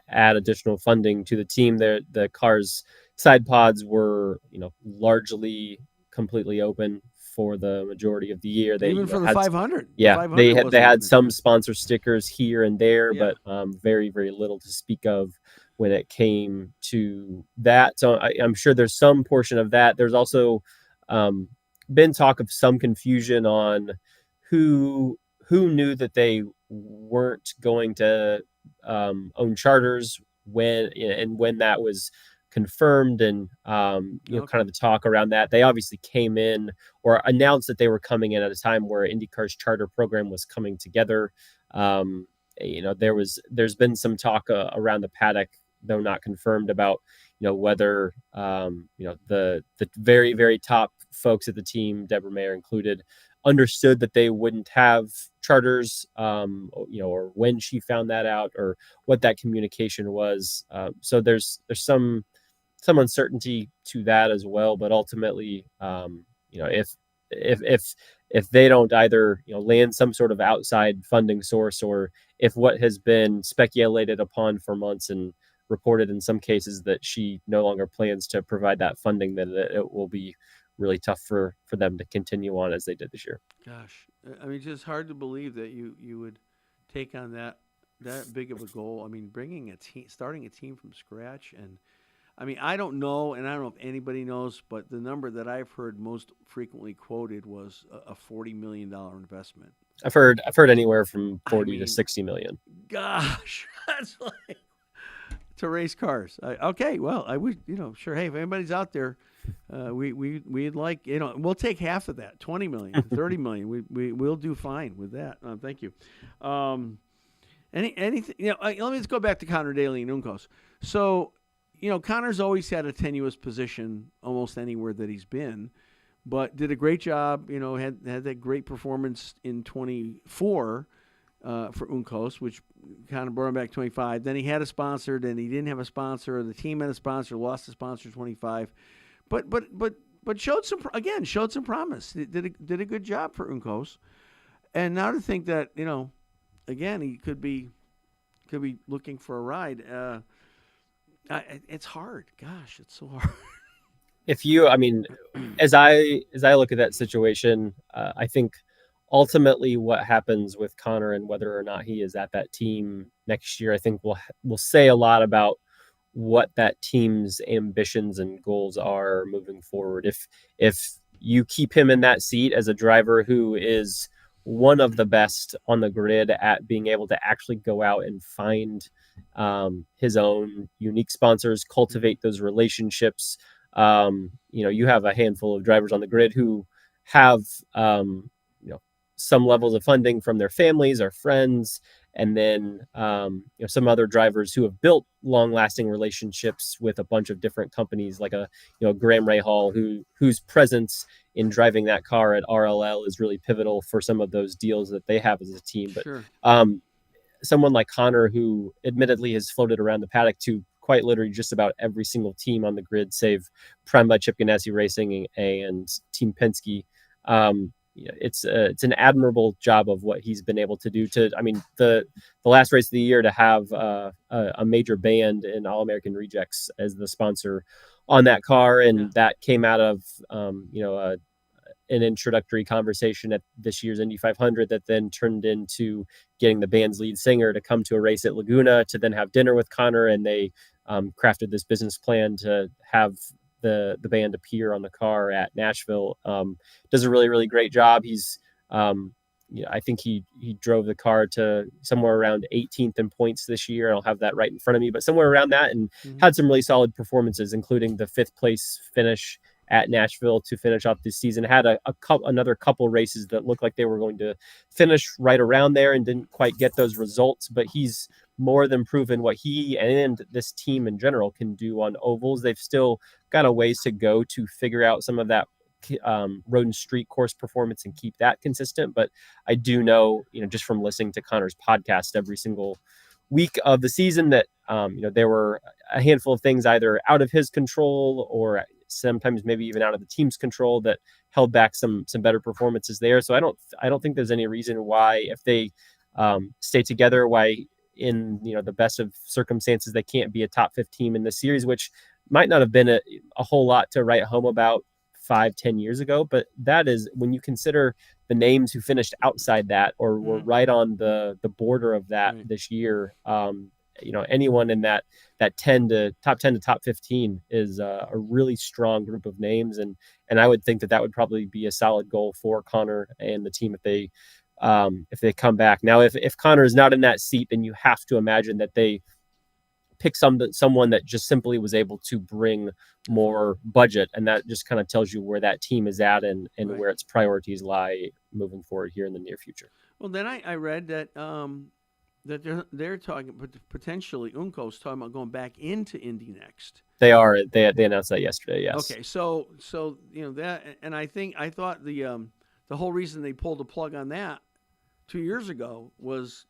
add additional funding to the team. The cars side pods were largely completely open for the majority of the year. They even for the 500. Yeah, 500 they had some sponsor stickers here and there, but very, very little to speak of when it came to that. So I'm sure there's some portion of that. There's also been talk of some confusion on who knew that they weren't going to own charters when that was confirmed, and kind of the talk around that. They obviously came in or announced that they were coming in at a time where IndyCar's charter program was coming together. There's been some talk around the paddock, though not confirmed, about whether the very, very top folks at the team, Deborah Mayer included, understood that they wouldn't have charters, or when she found that out, or what that communication was. So there's some uncertainty to that as well. But ultimately, if they don't either land some sort of outside funding source, or if what has been speculated upon for months and reported in some cases that she no longer plans to provide that funding, then it will be really tough for them to continue on as they did this year. Gosh, I mean, it's just hard to believe that you would take on that big of a goal. I mean, starting a team from scratch, and I mean, I don't know, and I don't know if anybody knows, but the number that I've heard most frequently quoted was a $40 million investment. I've heard anywhere from 40 to 60 million. Gosh, that's like to race cars. Okay, well, I would, sure. Hey, if anybody's out there, we'd like, we'll take half of that, 20 million, 30 million. We'll do fine with that. Thank you. Anything, let me just go back to Connor Daly and Uncos. So, Connor's always had a tenuous position almost anywhere that he's been, but did a great job, had that great performance in 24 for Uncos, which kind of brought him back 25. Then he had a sponsor, then he didn't have a sponsor. The team had a sponsor, lost the sponsor 25. But showed some promise. Did a good job for Uncos. And now to think that, again, he could be looking for a ride. It's hard. Gosh, it's so hard. As I look at that situation, I think ultimately what happens with Connor and whether or not he is at that team next year, I think will say a lot about what that team's ambitions and goals are moving forward. If you keep him in that seat as a driver who is one of the best on the grid at being able to actually go out and find his own unique sponsors, cultivate those relationships. You have a handful of drivers on the grid who have, some levels of funding from their families or friends, and then some other drivers who have built long-lasting relationships with a bunch of different companies, like Graham Rahal, whose presence in driving that car at RLL is really pivotal for some of those deals that they have as a team. But Sure. Someone like Connor, who admittedly has floated around the paddock to quite literally just about every single team on the grid, save Prime by Chip Ganassi Racing and Team Penske. It's an admirable job of what he's been able to do. The last race of the year, to have a major band in All American Rejects as the sponsor on that car, and that came out of an introductory conversation at this year's Indy 500 that then turned into getting the band's lead singer to come to a race at Laguna to then have dinner with Connor, and they crafted this business plan to have the band appear on the car at Nashville. Does a really, really great job. He's I think he drove the car to somewhere around 18th in points this year. I don't have that right in front of me, but somewhere around that, and had some really solid performances, including the 5th place finish at Nashville to finish off this season. Had another couple races that looked like they were going to finish right around there and didn't quite get those results, but he's more than proven what he and this team in general can do on ovals. They've still got a ways to go to figure out some of that road and street course performance and keep that consistent. But I do know, just from listening to Connor's podcast every single week of the season, that there were a handful of things either out of his control or sometimes maybe even out of the team's control that held back some better performances there. So I don't think there's any reason why, if they stay together, why in the best of circumstances they can't be a top 15 in the series, which might not have been a whole lot to write home about 5-10 years ago. But that is, when you consider the names who finished outside that or were right on the border of that this year, anyone in that top 10 to top 15 is a really strong group of names. And I would think that would probably be a solid goal for Connor and the team if they come back. Now, if Connor is not in that seat, then you have to imagine that they pick someone that just simply was able to bring more budget. And that just kind of tells you where that team is at and where its priorities lie moving forward here in the near future. Well, then I read that they're talking, but potentially Uncos talking about going back into Indy next. They are. They announced that yesterday. Yes. Okay. So that, and I thought the whole reason they pulled the plug on that 2 years ago was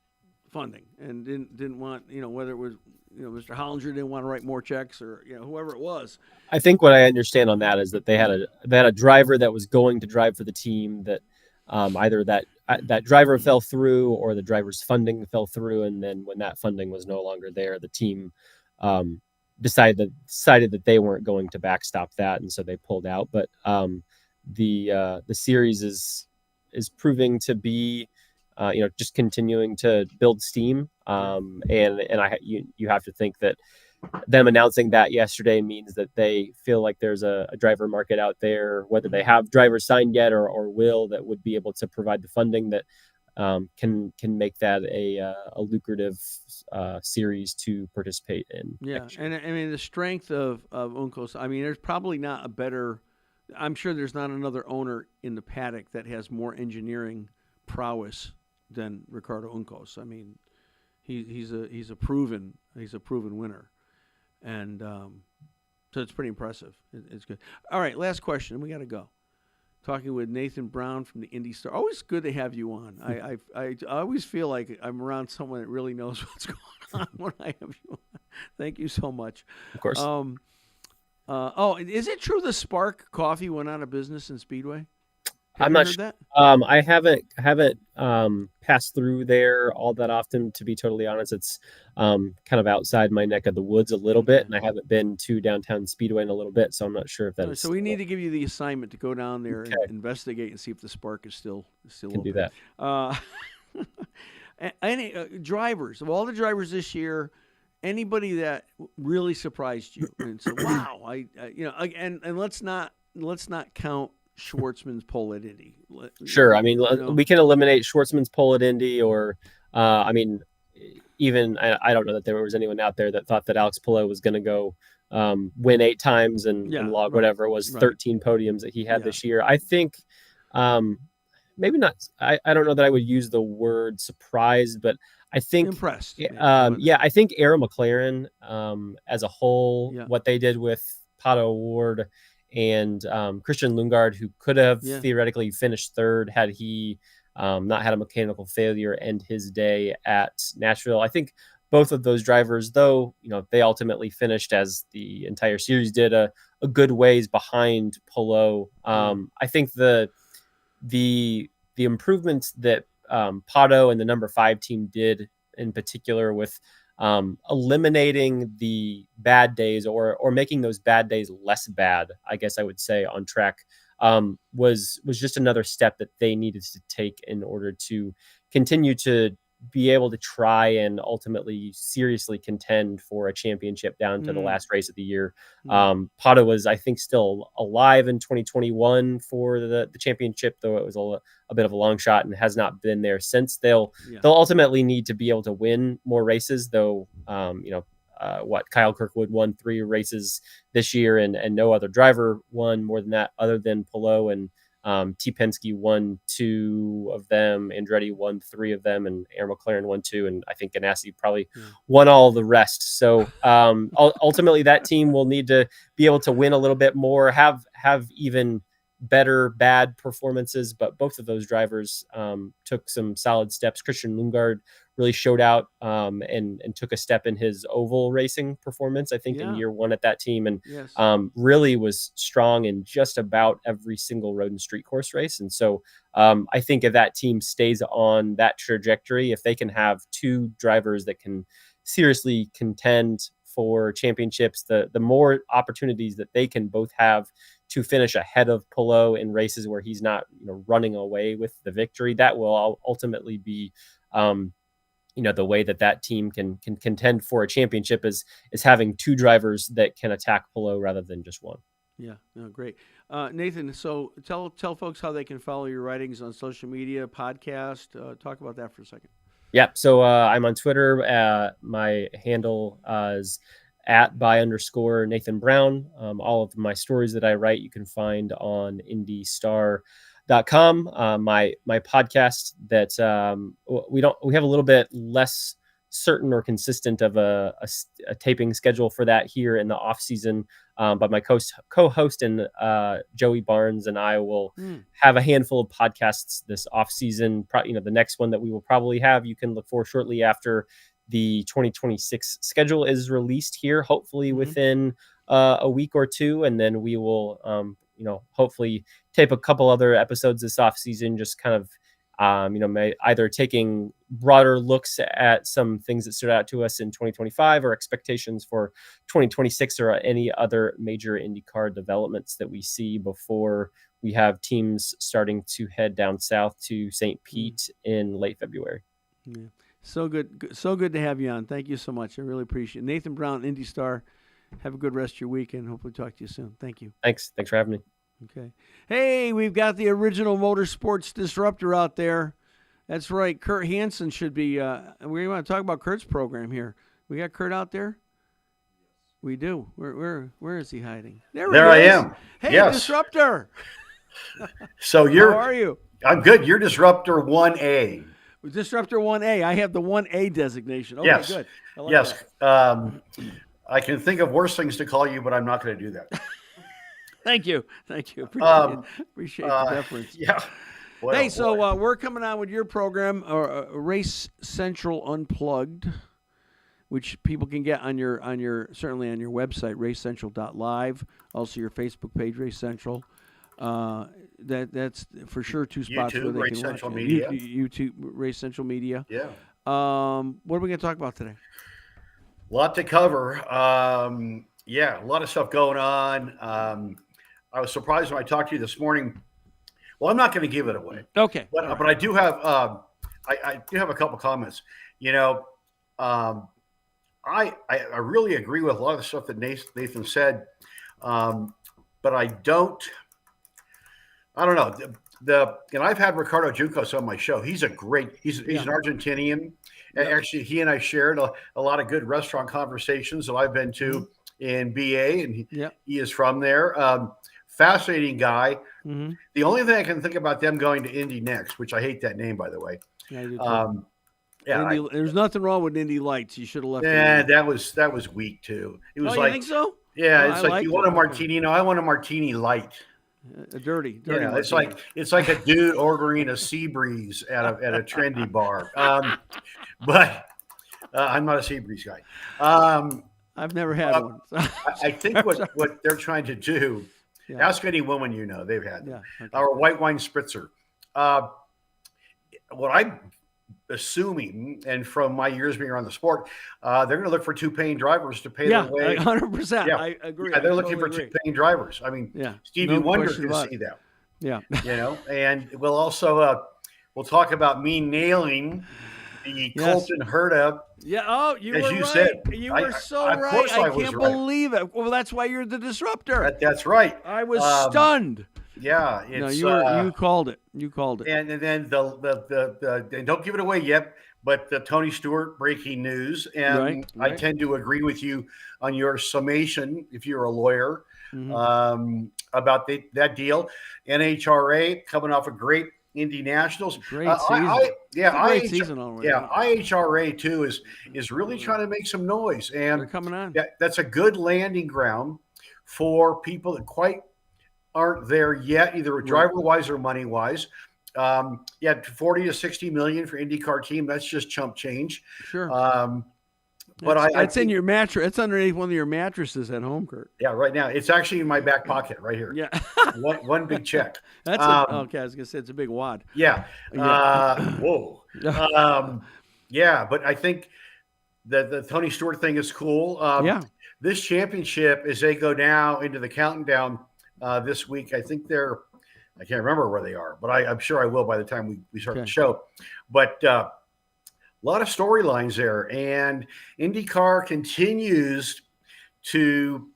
funding, and didn't want, whether it was, Mr. Hollinger didn't want to write more checks, or whoever it was. I think what I understand on that is that they had a driver that was going to drive for the team that either that driver fell through or the driver's funding fell through, and then when that funding was no longer there, the team decided that they weren't going to backstop that, and so they pulled out. But the series is proving to be just continuing to build steam, and you have to think that them announcing that yesterday means that they feel like there's a driver market out there, whether they have drivers signed yet or will, that would be able to provide the funding that can make that a lucrative series to participate in. Yeah, and I mean the strength of Uncos. I mean, there's probably not a better. I'm sure there's not another owner in the paddock that has more engineering prowess than Ricardo Uncos. I mean, he's a proven winner, and so it's pretty impressive. It's good. All right, last question. We got to go. Talking with Nathan Brown from the Indy Star. Always good to have you on. I always feel like I'm around someone that really knows what's going on when I have you on. Thank you so much. Of course. Is it true the Spark Coffee went out of business in Speedway? I'm not sure. I haven't passed through there all that often, to be totally honest. It's kind of outside my neck of the woods a little bit, and I haven't been to downtown Speedway in a little bit, so I'm not sure if that is. So we need to give you the assignment to go down there and investigate and see if the Spark is still can open. do that. Any drivers, of all the drivers this year, anybody that really surprised you and said, "Wow!" And let's not count Schwartzman's pole at Indy. Sure. I mean, we can eliminate Schwartzman's pole at Indy, or even I don't know that there was anyone out there that thought that Alex Palou was going to go win 8 times and log whatever it was, 13 podiums that he had this year. I think maybe not. I don't know that I would use the word surprised, but I think impressed. I think Arrow McLaren as a whole, what they did with Pato O'Ward and Christian Lundgaard, who could have theoretically finished third had he not had a mechanical failure end his day at Nashville. I think both of those drivers, though, they ultimately finished, as the entire series did, a good ways behind Palou. I think the improvements that Pato and the number 5 team did, in particular, with eliminating the bad days or making those bad days less bad, I guess I would say, on track, was just another step that they needed to take in order to continue to be able to try and ultimately seriously contend for a championship down to the last race of the year. Pato was, I think, still alive in 2021 for the championship, though it was a bit of a long shot and has not been there since. They'll ultimately need to be able to win more races, though. Kyle Kirkwood won 3 races this year, and no other driver won more than that other than Palou, and T. Penske won 2 of them, Andretti won 3 of them, and Arrow McLaren won 2, and I think Ganassi probably won all the rest. So ultimately that team will need to be able to win a little bit more, have even better bad performances, but both of those drivers took some solid steps. Christian Lundgaard really showed out and took a step in his oval racing performance, I think, in year 1 at that team, and really was strong in just about every single road and street course race. And so I think if that team stays on that trajectory, if they can have 2 drivers that can seriously contend for championships, the more opportunities that they can both have to finish ahead of Palou in races where he's not running away with the victory, that will ultimately be the way that team can contend for a championship is having 2 drivers that can attack Palou rather than just one. Yeah, no, great. Nathan, so tell folks how they can follow your writings on social media, podcast. Talk about that for a second. Yeah, so I'm on Twitter. My handle is @by_Nathan Brown. All of my stories that I write you can find on IndyStar.com. My podcast that we have a little bit less certain or consistent of a taping schedule for that here in the off season, but my co-host and Joey Barnes and I will have a handful of podcasts this off season. The next one that we will probably have, you can look for shortly after the 2026 schedule is released here, hopefully within a week or 2, and then we will hopefully tape a couple other episodes this off season, just kind of either taking broader looks at some things that stood out to us in 2025 or expectations for 2026 or any other major IndyCar developments that we see before we have teams starting to head down south to St. Pete in late February. Yeah. So good to have you on. Thank you so much. I really appreciate it. Nathan Brown, Indy Star. Have a good rest of your weekend. Hopefully talk to you soon. Thank you. Thanks for having me. Okay. Hey, we've got the original motorsports disruptor out there. That's right. Kurt Hansen should be. We want to talk about Kurt's program here. We got Kurt out there. We do. Where is he hiding? There I am. Hey, yes. Disruptor. So How are you? I'm good. You're Disruptor 1A. Disruptor 1A. I have the 1A designation. Okay, yes. Good. I like yes. that. I can think of worse things to call you, but I'm not going to do that. Thank you. Appreciate the deference. Yeah. Well, hey, so we're coming on with your program, Race Central Unplugged, which people can get on your certainly on your website, racecentral.live. Also your Facebook page, Race Central. That's for sure 2 spots YouTube, where they Race can Central watch Media. YouTube, Race Central Media. Yeah. What are we going to talk about today? A lot to cover. A lot of stuff going on. I was surprised when I talked to you this morning. Well, I'm not going to give it away. Okay. But I do have I do have a couple comments. I really agree with a lot of the stuff that Nathan said. But I don't know. I've had Ricardo Juncos on my show. He's an Argentinian, Actually, he and I shared a lot of good restaurant conversations that I've been to in BA, and he is from there. Fascinating guy. Mm-hmm. The only thing I can think about them going to Indy next, which I hate that name, by the way. Yeah, I do too. Yeah, there's nothing wrong with Indy Lights. You should have left. Yeah, that was weak too. It was you like, think so? Yeah, Oh, it's I like you liked want a it. martini. No, I want a martini light. Dirty. Yeah, martini. it's like a dude ordering a sea breeze at a trendy bar. But I'm not a sea breeze guy. I've never had one. So. I think what they're trying to do. Yeah. Ask any woman you know, they've had them. Yeah, okay. Or white wine spritzer. What I'm assuming, and from my years being around the sport, they're going to look for two paying drivers to pay their way. 100%. Yeah. I agree. Yeah, they're looking for two paying drivers. I mean, Stevie Wonder can see that. Yeah. And we'll also we'll talk about me nailing the Colton Herta. Yeah. Oh, you were right. Said. You were so of right. course I was can't right. believe it. Well, that's why you're the disruptor. That's right. I was stunned. Yeah. No, you called it. You called it. And then the and don't give it away yet, but the Tony Stewart breaking news. And Right. I tend to agree with you on your summation, if you're a lawyer, about that deal. NHRA coming off a great Indy Nationals. Great season. Great season already. Yeah, IHRA too is really trying to make some noise, and They're coming on. that's a good landing ground for people that quite aren't there yet, either driver wise or money wise. 40 to 60 million for IndyCar team. That's just chump change. Sure. But it's in your mattress. It's underneath one of your mattresses at home, Kurt. Yeah, right now it's actually in my back pocket right here. Yeah. one big check. That's okay. I was gonna say it's a big wad. Yeah. Whoa. But I think the Tony Stewart thing is cool. This championship, as they go now into the countdown this week, I think I can't remember where they are, but I'm sure I will by the time we start the show. But a lot of storylines there, and IndyCar continues to,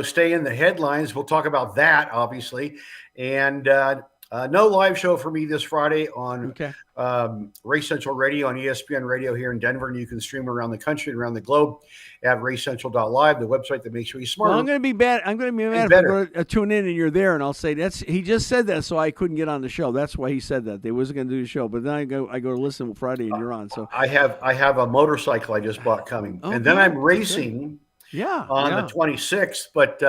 stay in the headlines. We'll talk about that, obviously. And no live show for me this Friday on Race Central Radio on ESPN Radio here in Denver, and you can stream around the country and around the globe at racecentral.live, the website that makes you smarter. Well, I'm going to be bad. I'm going to be mad if I go to tune in and you're there, and I'll say he just said that, so I couldn't get on the show. That's why he said that. They wasn't going to do the show, but then I go to listen Friday, and you're on. So I have a motorcycle I just bought coming, and then I'm racing. On the 26th, but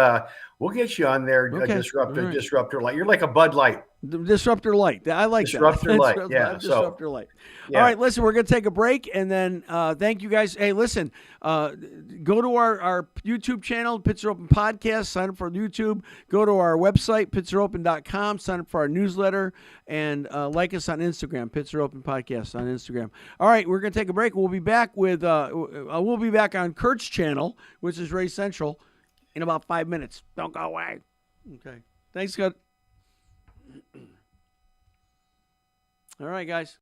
we'll get you on there. Disruptor Light. You're like a Bud Light. The Disruptor Light. I like Disruptor that. Light. Yeah. Disruptor Light. Yeah. All right, listen, we're going to take a break, and then thank you guys. Hey, listen, go to our YouTube channel, Pits Are Open Podcast. Sign up for YouTube. Go to our website, pitsareopen.com. Sign up for our newsletter, and like us on Instagram, Pits Are Open Podcast on Instagram. All right, we're going to take a break. We'll be back with we'll be back on Kurt's channel, which is Race Central, in about 5 minutes. Don't go away. Okay. Thanks, Scott. All right, guys.